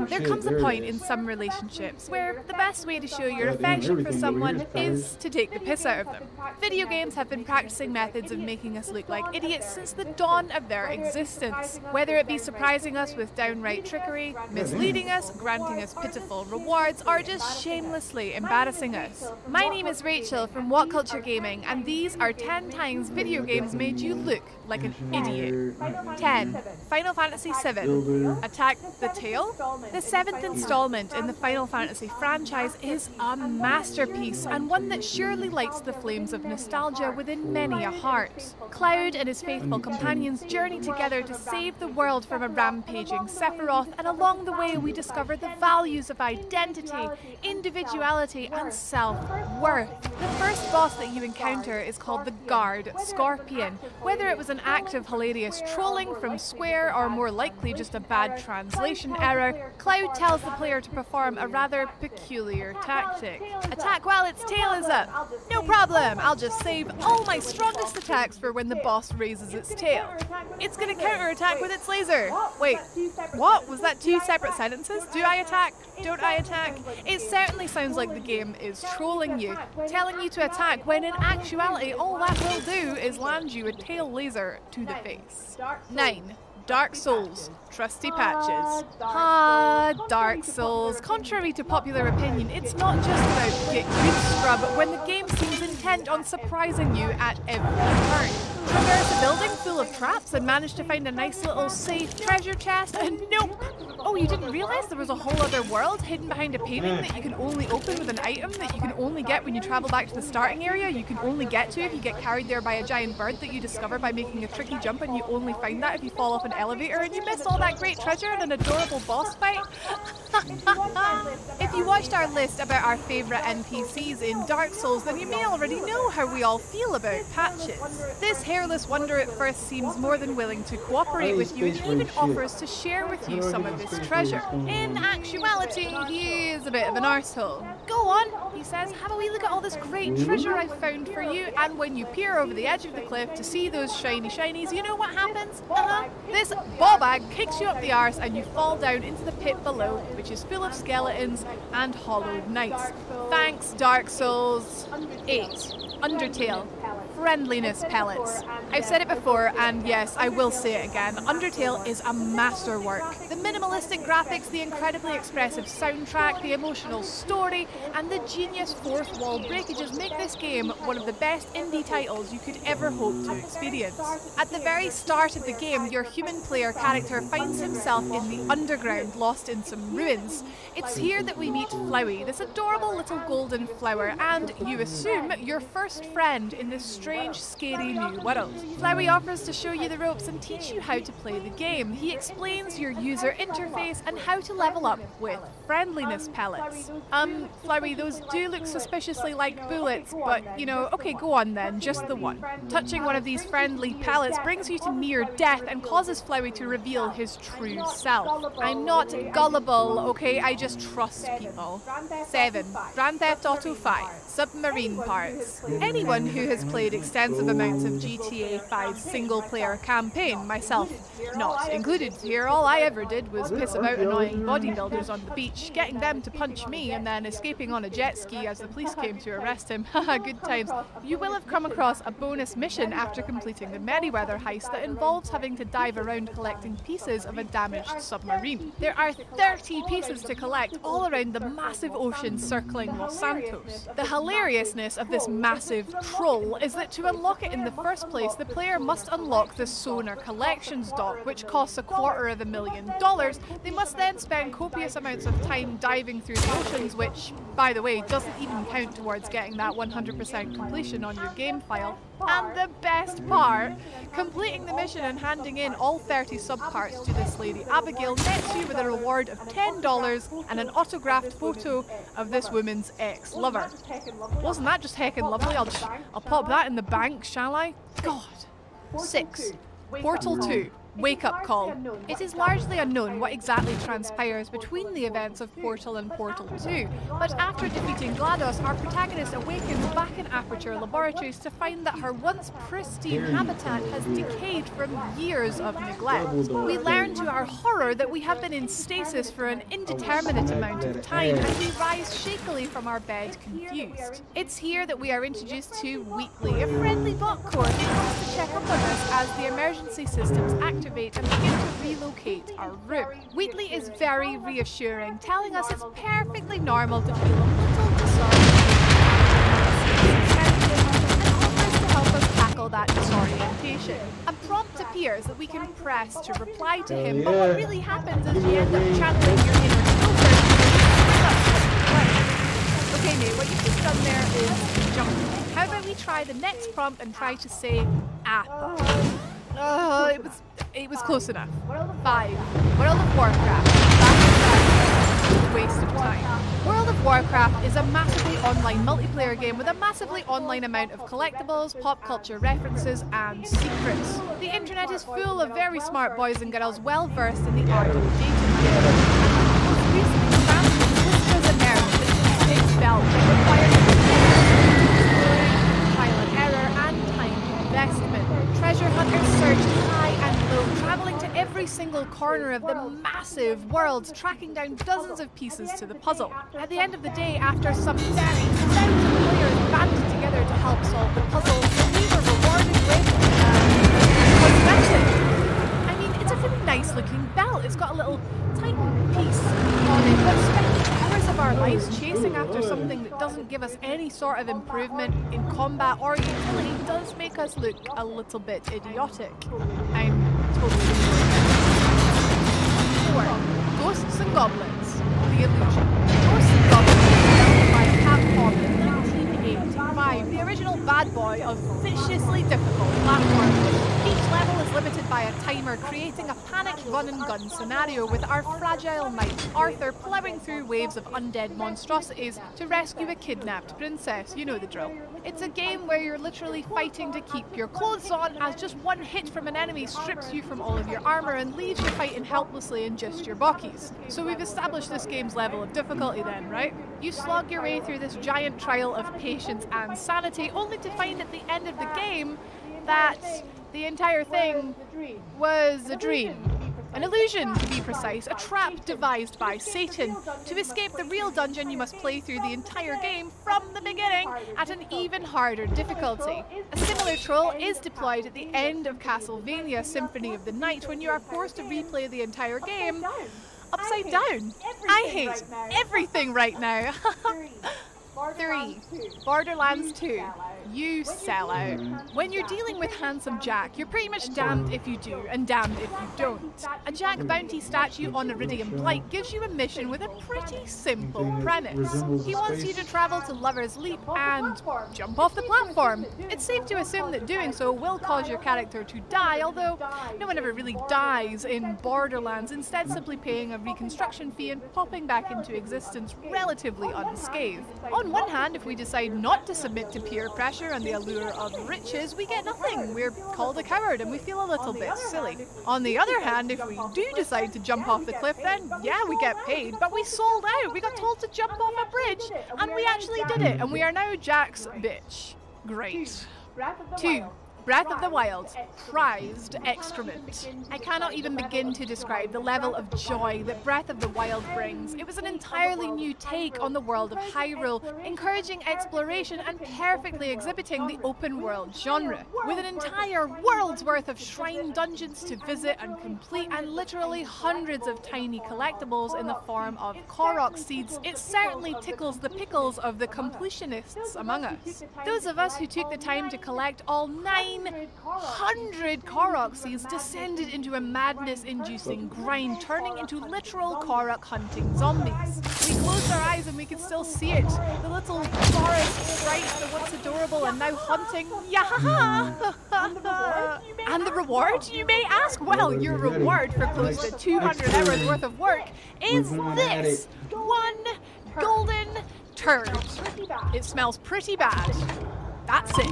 There comes a point in some relationships where the best way to show your affection for someone is to take the piss out of them. Video games have been practicing methods of making us look like idiots since the dawn of their existence. Whether it be surprising us with downright trickery, misleading us, granting us pitiful rewards, or just shamelessly embarrassing us. My name is Rachel from What Culture Gaming, and these are 10 times video games made you look like an idiot. 10. Final Fantasy VII. Attack the Tail? The 7th installment in the Final Fantasy franchise is a masterpiece, and one that surely lights the flames of nostalgia within many a heart. Cloud and his faithful companions journey together to save the world from a rampaging Sephiroth, and along the way we discover the values of identity, individuality, and self-worth. The first boss that you encounter is called the Guard Scorpion. Whether it was an act of hilarious trolling from Square or more likely just a bad translation error, Cloud tells the player to perform a rather peculiar tactic. Attack while its tail is up. No problem, I'll just save all my strongest attacks for when the boss raises its tail. It's gonna counterattack with its laser. Wait, what? Was that 2 separate sentences? Do I attack? Don't I attack? It certainly sounds like the game is trolling you, telling you to attack when in actuality all that will do is land you a tail laser to the face. 9. Dark Souls. Trusty patches. Dark Souls. Contrary to popular opinion, it's not just about get good scrub when the game seems intent on surprising you at every turn. Traverse a building full of traps and manage to find a nice little safe treasure chest, and nope! Oh, you didn't realise there was a whole other world hidden behind a painting that you can only open with an item that you can only get when you travel back to the starting area, you can only get to if you get carried there by a giant bird that you discover by making a tricky jump, and you only find that if you fall off an elevator, and you miss all that great treasure and an adorable boss fight? If you watched our list about our favourite NPCs in Dark Souls, then you may already know how we all feel about patches. This hairless wonder at first seems more than willing to cooperate with you and even offers to share with you some of his treasure. In actuality, he is a bit of an arsehole. Go on, he says, have a wee look at all this great treasure I've found for you, and when you peer over the edge of the cliff to see those shiny shinies, you know what happens? This ball bag kicks you up the arse and you fall down into the pit below, which is full of skeletons and hollowed knights. Thanks, Dark Souls. 8. Undertale. Friendliness pellets. I've said it before, and yes, I will say it again. Undertale is a masterwork. The minimalistic graphics, the incredibly expressive soundtrack, the emotional story, and the genius fourth wall breakages make this game one of the best indie titles you could ever hope to experience. At the very start of the game, your human player character finds himself in the underground, lost in some ruins. It's here that we meet Flowey, this adorable little golden flower, and you assume your first friend in this strange, scary new world. Flowey offers to show you the ropes and teach you how to play the game. He explains your user interface and how to level up with friendliness pellets. Flowey, those do look suspiciously like bullets, but you know, okay, go on then, just the one. Touching one of these friendly pellets brings you to near death and causes Flowey to reveal his true self. I'm not gullible, okay, I just trust people. 7. Grand Theft Auto 5. Submarine parts. Anyone who has played extensive amounts of GTA 5's single-player campaign, myself not included here, all I ever did was piss about annoying bodybuilders on the beach, getting them to punch me and then escaping on a jet ski as the police came to arrest him. Haha, good times. You will have come across a bonus mission after completing the Meriwether heist that involves having to dive around collecting pieces of a damaged submarine. There are 30 pieces to collect all around the massive ocean circling Los Santos. The hilariousness of this massive troll is that to unlock it in the first place, the player must unlock the sonar collections dock, which costs $250,000. They must then spend copious amounts of time diving through the oceans, which, by the way, doesn't even count towards getting that 100% completion on your game file. And the best part, completing the mission and handing in all 30 subparts to this lady Abigail nets you with a reward of $10 and an autographed photo of this woman's ex-lover. Wasn't that just heckin' lovely? I'll pop that in the bank, shall I? God. 6. Portal 2. Wake-up call. It is largely unknown what exactly transpires between the events of Portal and Portal 2, but after defeating GLaDOS, our protagonist awakens back in Aperture Laboratories to find that her once pristine habitat has decayed from years of neglect. We learn to our horror that we have been in stasis for an indeterminate amount of time, and we rise shakily from our bed confused. It's here that we are introduced to Wheatley, a friendly bot core who comes to check up on us as the emergency systems activate and begin to relocate our room. Wheatley is very reassuring, telling us it's perfectly normal to feel a little disoriented and offers to help us tackle that disorientation. A prompt appears that we can press to reply to him, but what really happens is you end up channeling your inner filter. Okay mate, what you've just done there is jump. How about we try the next prompt and try to say apple? It was close enough. 5. World of Warcraft. Waste of time. World of Warcraft is a massively online multiplayer game with a massively online amount of collectibles, pop culture references, and secrets. The internet is full of very smart boys and girls well versed in the art of dating games. Most recent expansion was a nerd that takes belt that requires trial and error and time investment. Treasure hunters search high and low, travelling to every single corner of the massive world, tracking down dozens of pieces to the puzzle. At the end of the day, after some 30,000 players banded together to help solve the puzzle, we were rewarded with cosmetic. I mean, it's a really nice looking belt. It's got a little timepiece on it, but spending hours of our lives chasing after something that doesn't give us any sort of improvement in combat or utility does make us look a little bit idiotic. I'm totally 4. Ghosts and Goblins. The Illusion. Ghosts and Goblins was developed by Capcom in 1985, the original bad boy of viciously difficult platforms. Each level is limited by a timer, creating a panicked run-and-gun scenario with our fragile knight Arthur ploughing through waves of undead monstrosities to rescue a kidnapped princess. You know the drill. It's a game where you're literally fighting to keep your clothes on, as just one hit from an enemy strips you from all of your armour and leaves you fighting helplessly in just your bockies. So we've established this game's level of difficulty then, right? You slog your way through this giant trial of patience and sanity, only to find at the end of the game that the entire thing was a dream. An illusion, to be precise, a trap devised by Satan. To escape the real dungeon, you must play through the entire game from the beginning at an even harder difficulty. A similar troll is deployed at the end of Castlevania Symphony of the Night when you are forced to replay the entire game upside down. I hate everything right now. 3. Borderlands 2. You sell out. When you're dealing with Handsome Jack, you're pretty much damned if you do and damned if you don't. A Jack Bounty statue on Iridium Blight gives you a mission with a pretty simple premise. He wants you to travel to Lover's Leap and jump off the platform. It's safe to assume that doing so will cause your character to die, although no one ever really dies in Borderlands, instead simply paying a reconstruction fee and popping back into existence relatively unscathed. On one hand, if we decide not to submit to peer pressure and the allure of riches, we get nothing. We're called a coward and we feel a little bit silly. On the other hand, if we do decide to jump off the cliff, then yeah, we get paid, but we sold out. We got told to jump off a bridge and we actually did it, and we are now Jack's bitch. Great. 2. Breath of the Wild, prized excrement. I cannot even begin to describe the level of joy that Breath of the Wild brings. It was an entirely new take on the world of Hyrule, encouraging exploration and perfectly exhibiting the open world genre. With an entire world's worth of shrine dungeons to visit and complete, and literally hundreds of tiny collectibles in the form of Korok seeds, it certainly tickles the pickles of the completionists among us. Those of us who took the time to collect all 900 Korok seeds descended into a madness-inducing grind, turning into literal Korok hunting zombies. We closed our eyes and we could still see it. The little forest sprites that once adorable and now hunting. Yahaha! And the reward, you may ask? Well, your reward for close to 200 hours worth of work is this one golden turd. It smells pretty bad. That's it.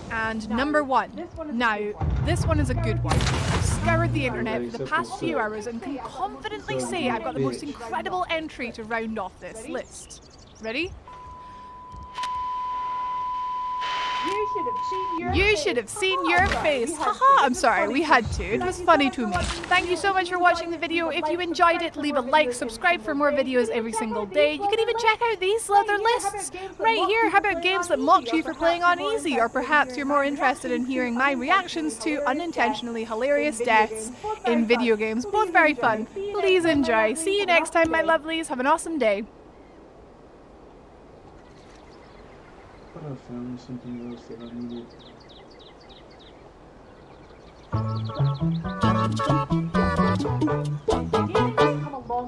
And number 1. Now, this one is a good one. I've scoured the internet for the past few hours and can confidently say I've got the most incredible entry to round off this list. Ready? You should have seen your face. Haha, I'm sorry, we had to. It was funny to me. Thank you so much for watching the video. If you enjoyed it, leave a like, subscribe for more videos every single day. You can even check out these other lists right here. How about games that mocked you for playing on easy? Or perhaps you're more interested in hearing my reactions to unintentionally hilarious deaths in video games. Both very fun. Please enjoy. See you next time, my lovelies. Have an awesome day. I found something else that I needed.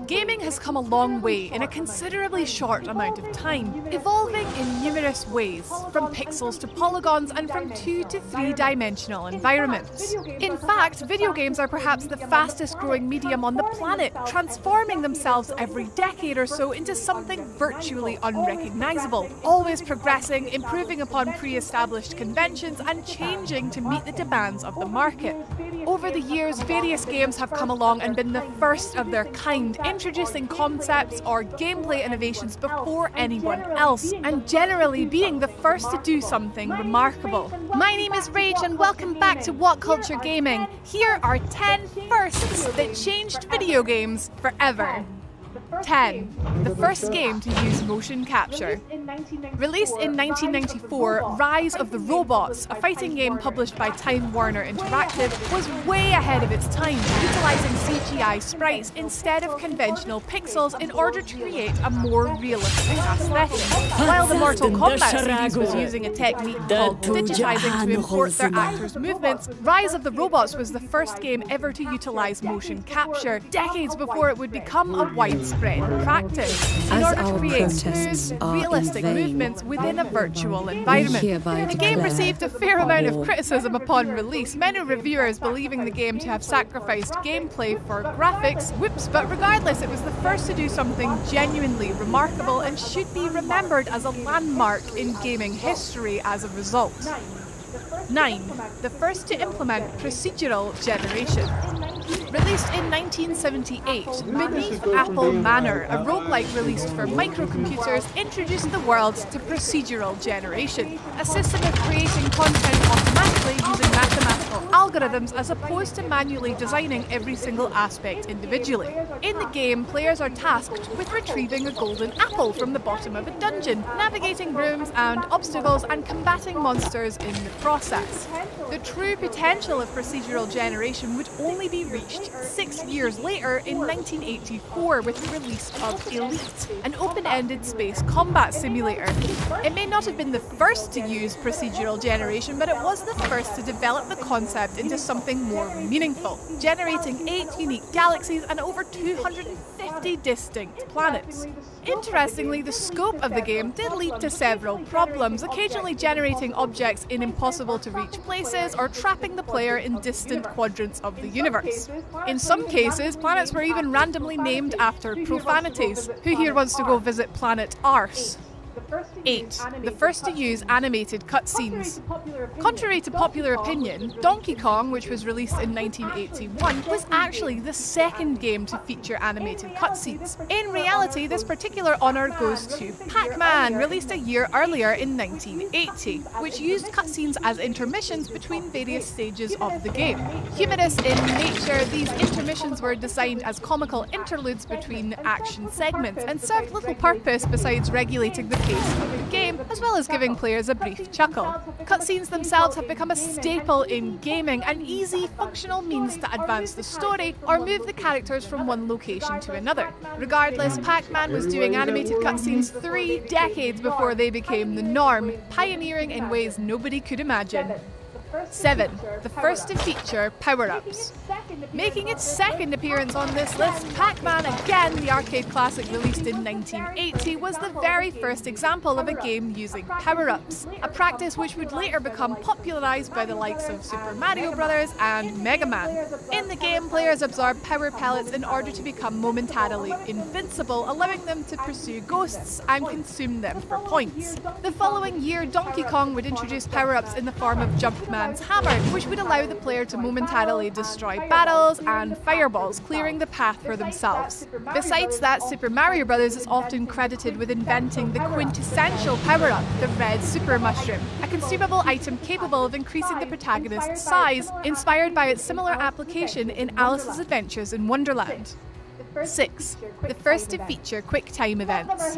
Gaming has come a long way in a considerably short amount of time, evolving in numerous ways, from pixels to polygons and from 2 to 3 dimensional environments. In fact, video games are perhaps the fastest growing medium on the planet, transforming themselves every decade or so into something virtually unrecognizable, always progressing, improving upon pre-established conventions and changing to meet the demands of the market. Over the years, various games have come along and been the first of their kind, introducing concepts or gameplay innovations before anyone else, and generally being the first to do something remarkable. My name is Rage and welcome back to What Culture Gaming. Here are 10 firsts that changed video games forever. 10. The first game to use motion capture. Released in 1994, Rise of the Robots, a fighting game published by Time Warner Interactive, was way ahead of its time, utilising CGI sprites instead of conventional pixels in order to create a more realistic aesthetic. While the Mortal Kombat series was using a technique called digitizing to import their actors' movements, Rise of the Robots was the first game ever to utilise motion capture, decades before it would become a widespread practice, in order to create smooth, realistic movements within a virtual environment. The game received a fair amount of criticism upon release, many reviewers believing the game to have sacrificed gameplay for graphics. Whoops, but regardless, it was the first to do something genuinely remarkable and should be remembered as a landmark in gaming history as a result. 9. The first to implement procedural generation. Released in 1978, Beneath Apple Manor, a roguelike released for microcomputers, introduced the world to procedural generation, a system of creating content automatically using mathematical algorithms as opposed to manually designing every single aspect individually. In the game, players are tasked with retrieving a golden apple from the bottom of a dungeon, navigating rooms and obstacles, and combating monsters in the process. The true potential of procedural generation would only be reached 6 years later in 1984 with the release of Elite, an open-ended space combat simulator. It may not have been the first to used procedural generation, but it was the first to develop the concept into something more meaningful, generating 8 unique galaxies and over 250 distinct planets. Interestingly, the scope of the game did lead to several problems, occasionally generating objects in impossible-to-reach places or trapping the player in distant quadrants of the universe. In some cases, planets were even randomly named after profanities. Who here wants to go visit planet Arse? 8. The first to use animated cutscenes. Contrary to popular opinion, DaMKAking, which was released in 1981, was actually the second game to feature animated cutscenes. In reality, this particular honour goes to Pac-Man, released a year earlier in 1980, which used cutscenes as intermissions between various stages of the game. Humorous in nature, these intermissions were designed as comical interludes between action segments and served little purpose besides regulating the pace of the game, as well as giving players a brief chuckle. Cutscenes themselves have become a staple in gaming, an easy, functional means to advance the story or move the characters from one location to another. Regardless, Pac-Man was doing animated cutscenes 3 decades before they became the norm, pioneering in ways nobody could imagine. 7. The first to feature power-ups. Making its second appearance on this list, Pac-Man, again the arcade classic released in 1980, was the very first example of a game using power-ups, a practice which would later become popularised by the likes of Super Mario Bros. And Mega Man. In the game, players absorb power pellets in order to become momentarily invincible, allowing them to pursue ghosts and consume them for points. The following year, DaMKAking would introduce power-ups in the form of Jumpman's hammer, which would allow the player to momentarily destroy battles and fireballs, clearing the path for themselves. Besides that, Super Mario Bros. Is often credited with inventing the quintessential power-up, the red super mushroom, a consumable item capable of increasing the protagonist's size, inspired by its similar application in Alice's Adventures in Wonderland. 6. The first to feature QuickTime events.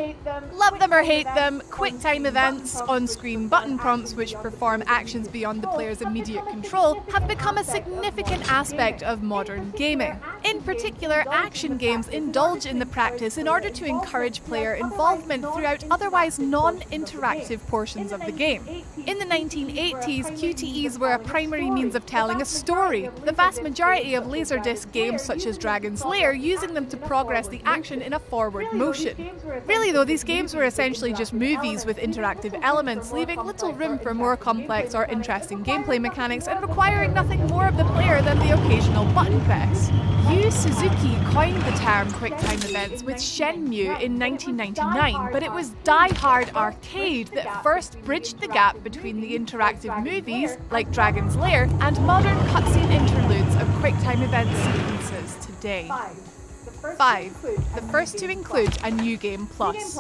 Love them or hate them, QuickTime events, on-screen button prompts which perform actions beyond the player's immediate control, have become a significant aspect of modern gaming. In particular, action games indulge in the practice in order to encourage player involvement throughout otherwise non-interactive portions of the game. In the 1980s, QTEs were a primary means of telling a story, the vast majority of Laserdisc games such as Dragon's Lair using them to progress the action in a forward motion. Really though, these games were essentially just movies with interactive elements, leaving little room for more complex or interesting gameplay mechanics and requiring nothing more of the player than the occasional button press. Yu Suzuki coined the term QuickTime events with Shenmue in 1999, but it was Die Hard Arcade that first bridged the gap between the interactive movies, like Dragon's Lair, and modern cutscene interludes of QuickTime event sequences today. 5. The first to include a New Game Plus.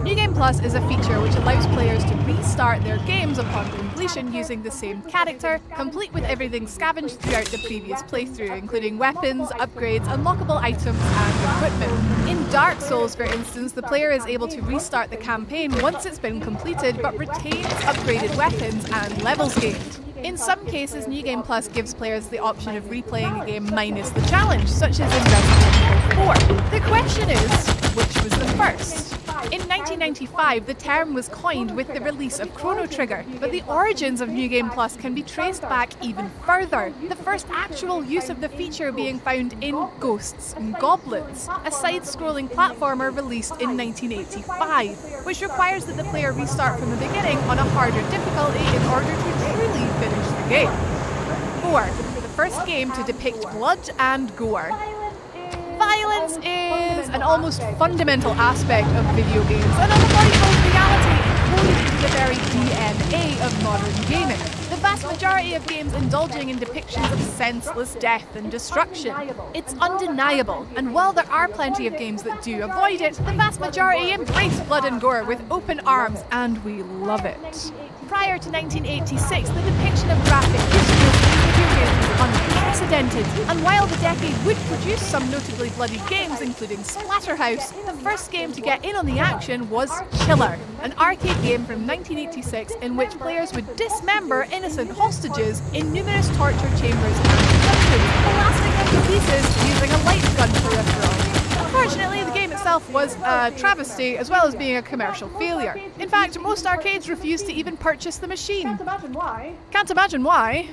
New Game Plus is a feature which allows players to restart their games upon completion using the same character, complete with everything scavenged throughout the previous playthrough, including weapons, upgrades, unlockable items, and equipment. In Dark Souls, for instance, the player is able to restart the campaign once it's been completed, but retains upgraded weapons and levels gained. In some cases, New Game Plus gives players the option of replaying a game minus the challenge, such as in Resident Evil 4. The question is, which was the first? In 1995, the term was coined with the release of Chrono Trigger, but the origins of New Game Plus can be traced back even further, the first actual use of the feature being found in Ghosts and Goblins, a side-scrolling platformer released in 1985, which requires that the player restart from the beginning on a harder difficulty in order to truly finish the game. 4. The first game to depict blood and gore. Violence is an almost fundamental aspect of video games, and unavoidable reality encoded into the very DNA of modern gaming. The vast majority of games indulging in depictions of senseless death and destruction. It's undeniable, and while there are plenty of games that do avoid it, the vast majority embrace blood and gore with open arms, and we love it. Prior to 1986, the depiction of graphic history of video games was unprecedented, and while the decade would produce some notably bloody games, including Splatterhouse, the first game to get in on the action was Chiller, an arcade game from 1986 in which players would dismember innocent hostages in numerous torture chambers and dungeons, blasting them to pieces using a light gun peripheral. Unfortunately, the game itself was a travesty as well as being a commercial failure. In fact, most arcades refused to even purchase the machine. Can't imagine why. Can't imagine why.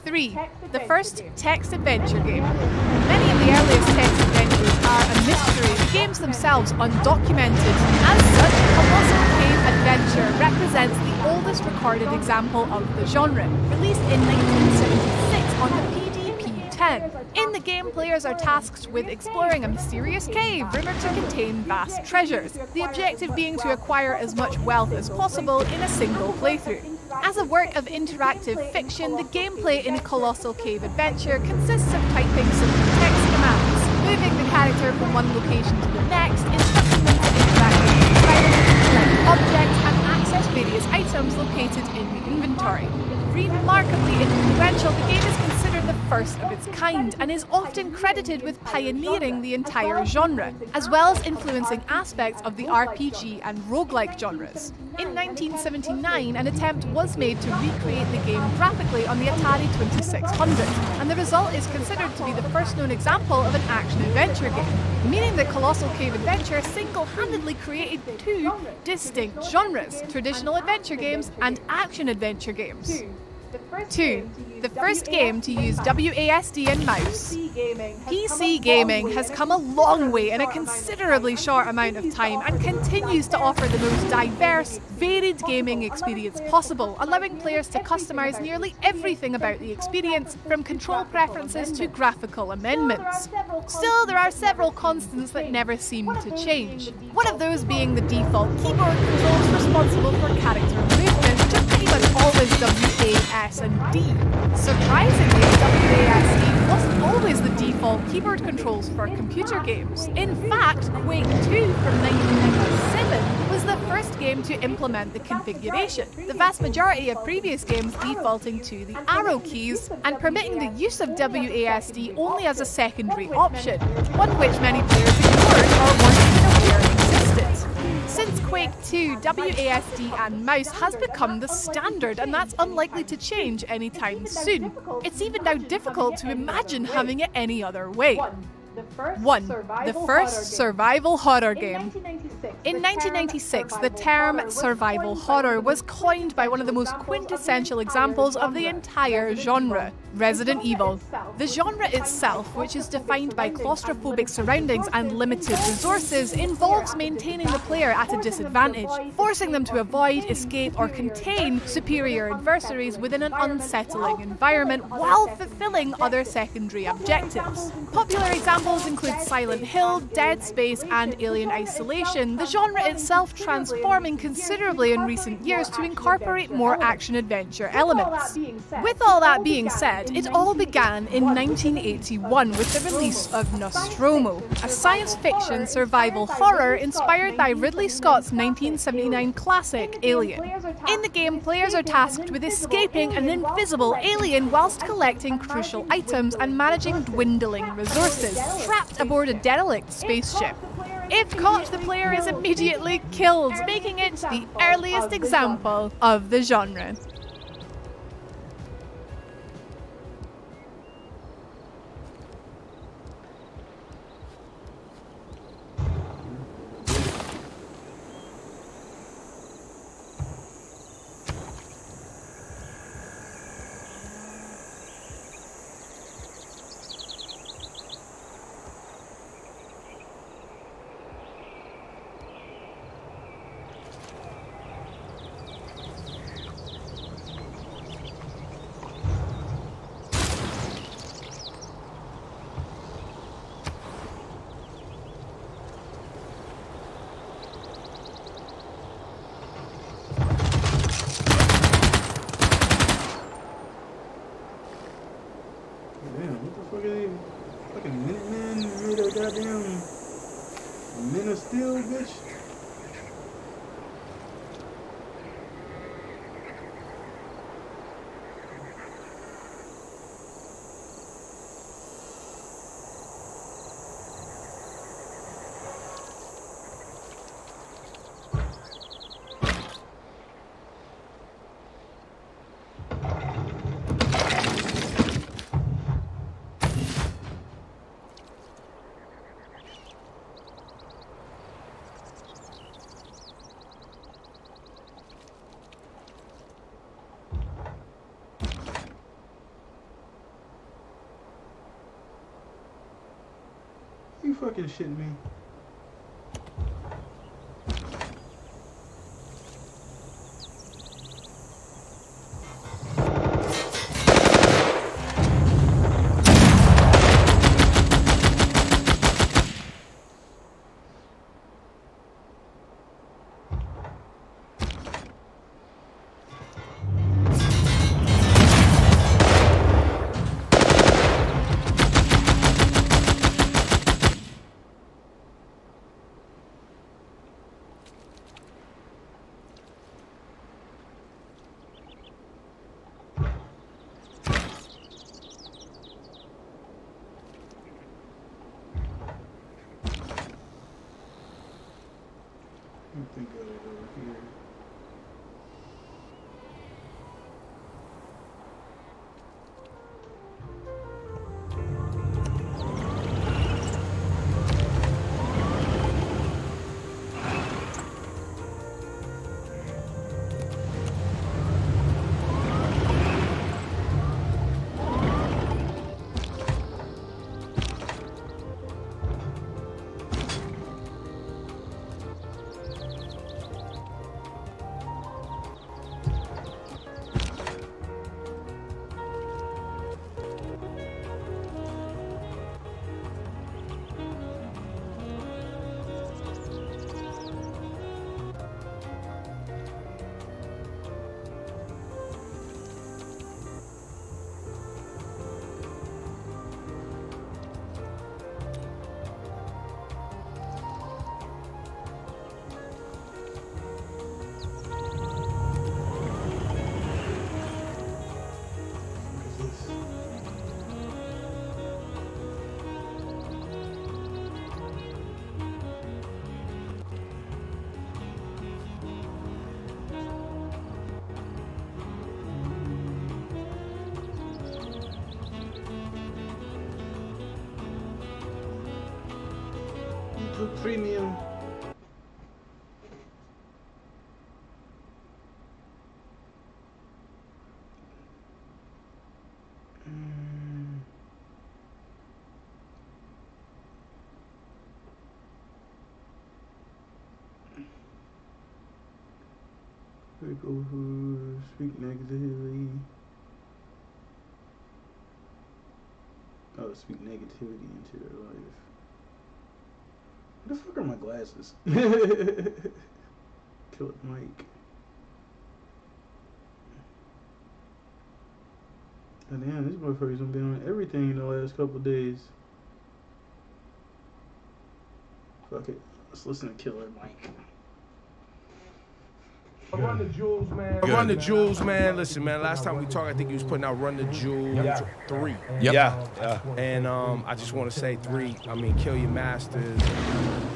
3. The first text adventure game. Many of the earliest text adventures are a mystery, the games themselves undocumented. As such, Colossal Cave Adventure represents the oldest recorded example of the genre, released in 1976 on the PDP-10. In the game, players are tasked with exploring a mysterious cave rumoured to contain vast treasures, the objective being to acquire as much wealth as possible in a single playthrough. As a work of interactive fiction, the gameplay in Colossal Cave Adventure consists of typing simple text commands, moving the character from one location to the next, instructing them to interact with the environment, collect objects, and access various items located in the inventory. Remarkably influential, the game is considered the first of its kind and is often credited with pioneering the entire genre, as well as influencing aspects of the RPG and roguelike genres. In 1979, an attempt was made to recreate the game graphically on the Atari 2600, and the result is considered to be the first known example of an action-adventure game, meaning that Colossal Cave Adventure single-handedly created two distinct genres, traditional adventure games and action-adventure games. 2. The first game to use WASD and mouse. PC gaming has come a long way in a considerably short amount of time and continues to offer the most diverse, varied gaming experience possible, allowing players to customize nearly everything about the experience, from control preferences to graphical amendments. Still, there are several constants that never seem to change. One of those being the default keyboard controls responsible for character movement, which are pretty much always WAS and D. Surprisingly, WASD wasn't always the default keyboard controls for computer games. In fact, Quake 2 from 1997 was the first game to implement the configuration, the vast majority of previous games defaulting to the arrow keys and permitting the use of WASD only as a secondary option, one which many players ignored or weren't even aware existed. Since Quake 2, WASD and mouse has become the standard, and that's unlikely to change anytime soon. It's even now difficult to imagine having it any other way. 1. The first survival horror game. In 1996, the term survival horror was coined by one of the most quintessential examples of the entire genre, Resident Evil. The genre itself, which is defined by claustrophobic surroundings and limited resources, involves maintaining the player at a disadvantage, forcing them to avoid, escape, or contain superior adversaries within an unsettling environment while fulfilling other secondary objectives. Popular examples include Silent Hill, Dead Space, and Alien Isolation, the genre itself transforming considerably in recent years to incorporate more action-adventure elements. With all that being said, it all began in 1981 with the release of Nostromo, a science fiction survival horror inspired by Ridley Scott's 1979 classic Alien. In the game, players are tasked with escaping an invisible alien whilst collecting crucial items and managing dwindling resources, trapped aboard a derelict spaceship. If caught, the player is immediately killed, making it the earliest example of the genre. fucking shitting me? I think of it over here. Premium. People who speak negatively. Oh, speak negativity into their life. What the fuck are my glasses? Kill it, Mike. Oh, damn, this motherfucker's been on everything in the last couple of days. Fuck it. Let's listen to Killer Mike. Run the Jewels, man. Run the Jewels, man. Listen, man, last time we talked, I think he was putting out Run the Jewels 3. Yep. Yeah. And I just want to say 3. I mean, kill your masters.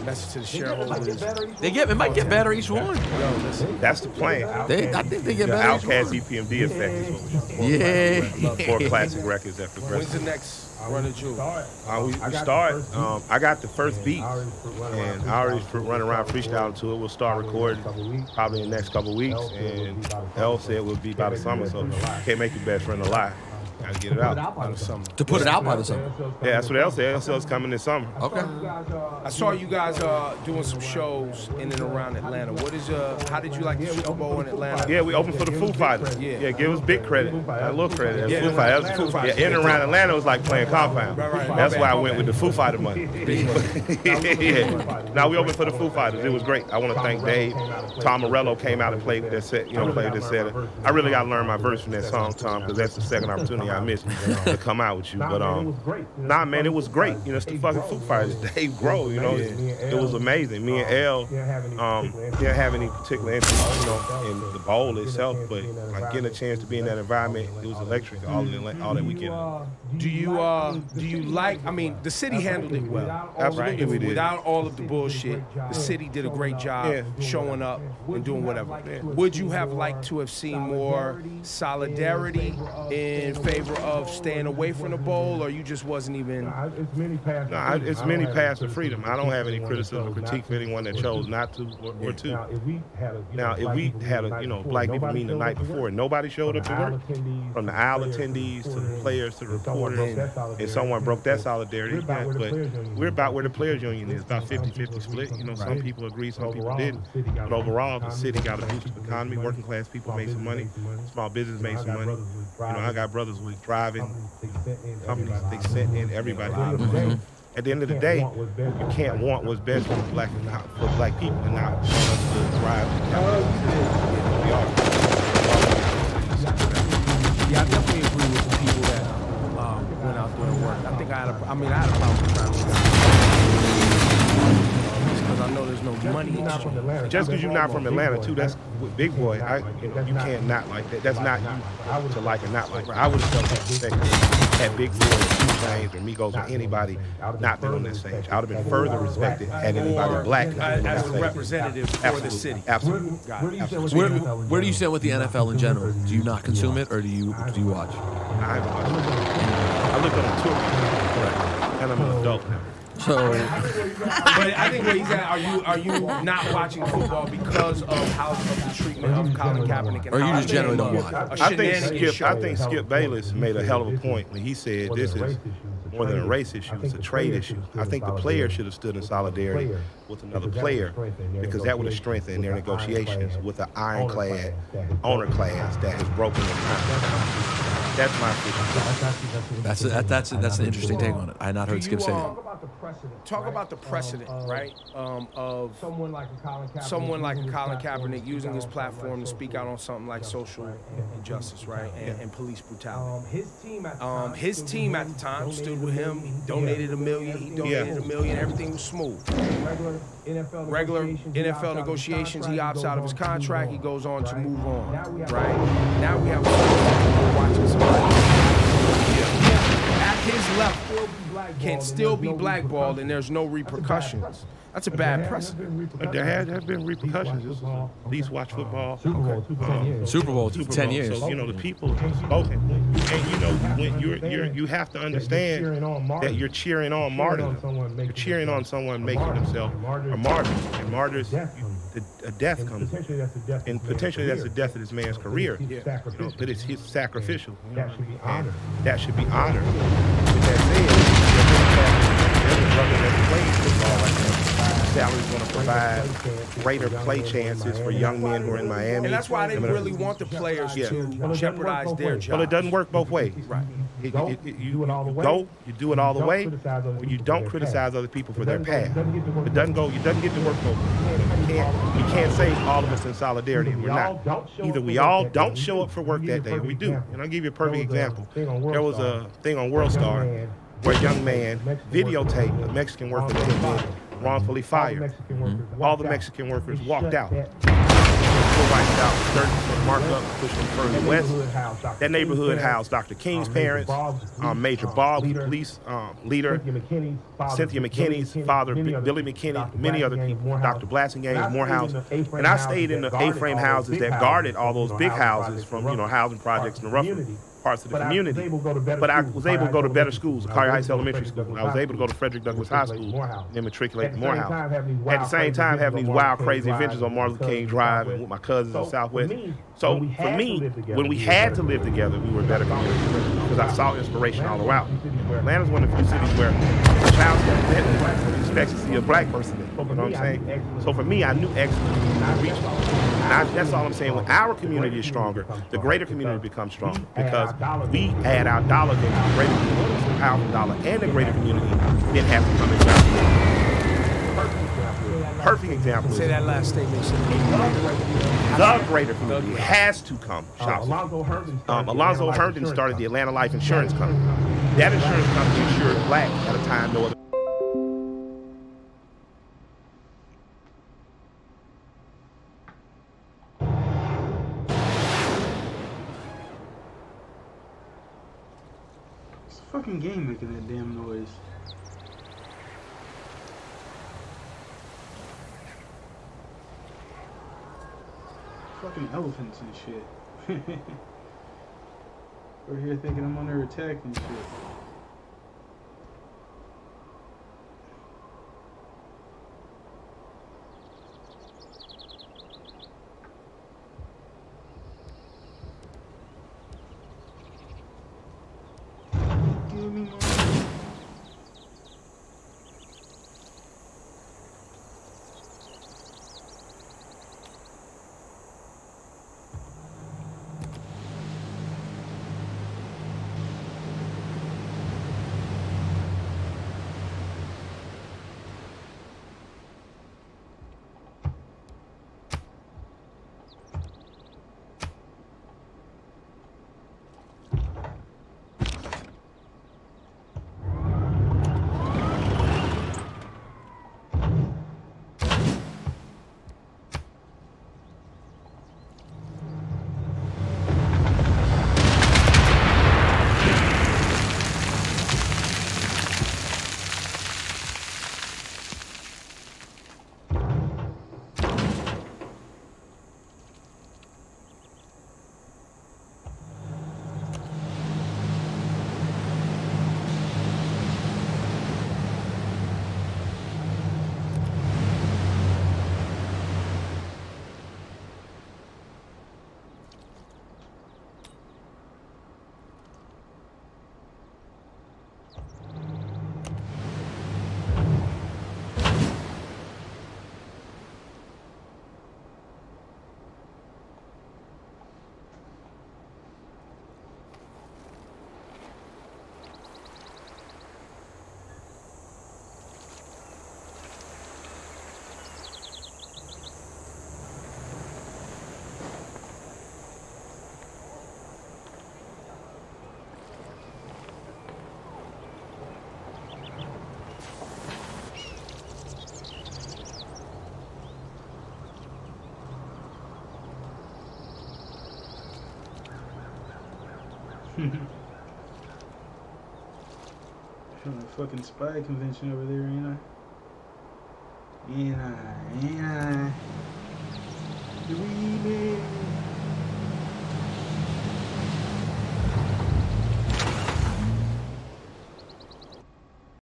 Message to the shareholders. It might get better each one. Yo, listen. That's the plan. I think they get the better Outkast each one. EPMD effect is what we're talking Yeah. 4 classic records that progress. When's the next Run the Jewels? We start. I got the first beat, and I already run around freestyling to it. We'll start recording probably in the next couple of weeks, and L said it would be by the summer, so can't make your best friend alive. Gotta get it out by the summer. To put it out by the summer. Yeah, that's what L said. L said it's coming this summer. Okay. I saw you guys doing some shows in and around Atlanta. How did you like the Super Bowl in Atlanta? Yeah, we opened for the Foo Fighters. Yeah, give us big credit. A little credit. Yeah, Foo Fighters. Yeah, in and around Atlanta was like playing compound. Right. That's why I went with the Foo Fighter money. Yeah. Now we opened for the Foo Fighters. It was great. I want to thank Dave. Tom Morello came out and played that set. Played this set. I really got to learn my verse from that song, Tom, because that's the second opportunity I missed to come out with you. But nah, man, it was great. It's the fucking Foo Fighters. Dave Grohl. It was amazing. Me and L didn't have any particular interest, in the bowl itself, but like getting a chance to be in that environment, it was electric all that weekend. Do you like? I mean, the city handled it well. Absolutely, we did. Without all of the bullshit, the city did a great job showing up and doing whatever. Would you have liked to have seen more solidarity in favor favor of staying away from the bowl, or you just wasn't even? It's many paths to freedom. I don't have any criticism or critique for anyone that chose not to or to. Now, if we had black people meeting the night before and nobody showed up to work, from the aisle attendees to the players to the reporters, and someone broke that solidarity, but we're about where the players union is, about 50-50 split. Some people agree, some people didn't. But overall, the city got a boost of economy. Working class people made some money. Small business made some money. I got brothers with driving companies. They sent in everybody. At the end of the day, you can't want what's best for black people and not want us to drive the capital. Yeah, I definitely agree with the people that went out there and worked. I think I had a problem with travel. Because I know there's no money. Just because you're not from Atlanta, too, that's big boy. You can't not like that. That's not you to like or not like. I would have felt disrespected had Big Boy, 2 Chainz, or Migos, or anybody not been on that stage. I would have been further respected had anybody black as a representative for the city. Absolutely. Where do you stand with the NFL in general? Do you not consume it, or do you watch? I look on the tour, and I'm an adult now. So, but I think where he's at, are you not watching football because of the treatment of Colin Kaepernick? Or you just generally don't watch? I think Skip Bayless made a hell of a point when he said this is more than a race issue, it's a trade issue. I think the player should have stood in solidarity with another player because that would have strengthened their negotiations with an ironclad owner class that has broken them down. That's my opinion. That's an interesting take on it. I had not heard Skip say that. Talk about the precedent, right, of someone like a Colin Kaepernick using his platform to speak out on something like social injustice, right, and police brutality. His team at the time stood with him. He donated $1 million. He donated $1 million. Everything was smooth. Regular NFL negotiations. He opts out of his contract. He goes on to move on, right? Now we have watching somebody at his level can still be blackballed and there's no repercussions. That's a bad precedent. There have been repercussions. This is at least watch football. Super Bowl 10 years. So the people have spoken, and when you have to understand that you're cheering on martyrdom. You're cheering on someone making themselves a martyr, and martyrs. A death comes, and potentially that's the death of this man's career. But it's his sacrificial. And that should be honored. With that said, there's a brother that plays football like that. Salary's going to provide greater play chances for young men who are in Miami. And that's why they really want the players to jeopardize their job. Well, it doesn't work both ways. Right. You do it all the way, or you don't criticize other people for their path. It doesn't get to work both ways. You can't say all of us in solidarity. We're not. Either we all don't show up for work that day, or we do. And I'll give you a perfect example. There was a thing on World Star where a young man videotaped a Mexican worker that had been wrongfully fired. All the Mexican workers walked out. Wiped out, 30% markup, pushed them further west. That neighborhood housed Dr. King's parents, Major Bob, police leader, Cynthia McKinney's father, Billy McKinney, many other people, Dr. Blasingame, Morehouse. And I stayed in the A-frame houses that guarded all those big houses from, housing projects in the rougher parts of the community. But I was able to go to better schools, Collier Heights Elementary School. I was able to go to Frederick Douglass High School and matriculate to Morehouse. At the same time, having these wild, crazy adventures on Martin Luther King Drive and with my cousins in Southwest. So for me, when we had to live together, we were a better community because I saw inspiration all around. Atlanta's one of the few cities where a child's dead expects to see a black person in. You know what I'm saying? So for me, I knew excellence would reach. And that's all I'm saying. When our community is stronger, the greater community becomes stronger because we add our dollar to the greater community. So the powerful dollar and the greater community then have to come into perfect example. Say that last statement. The greater community has to come. Alonzo Herndon started the Atlanta Life Insurance Company. That insurance company insured black at a time no other. It's a fucking game making that damn noise. Fucking elephants and shit. Over here thinking I'm under attack and shit. Give me more. From a fucking spy convention over there, ain't I? Ain't I?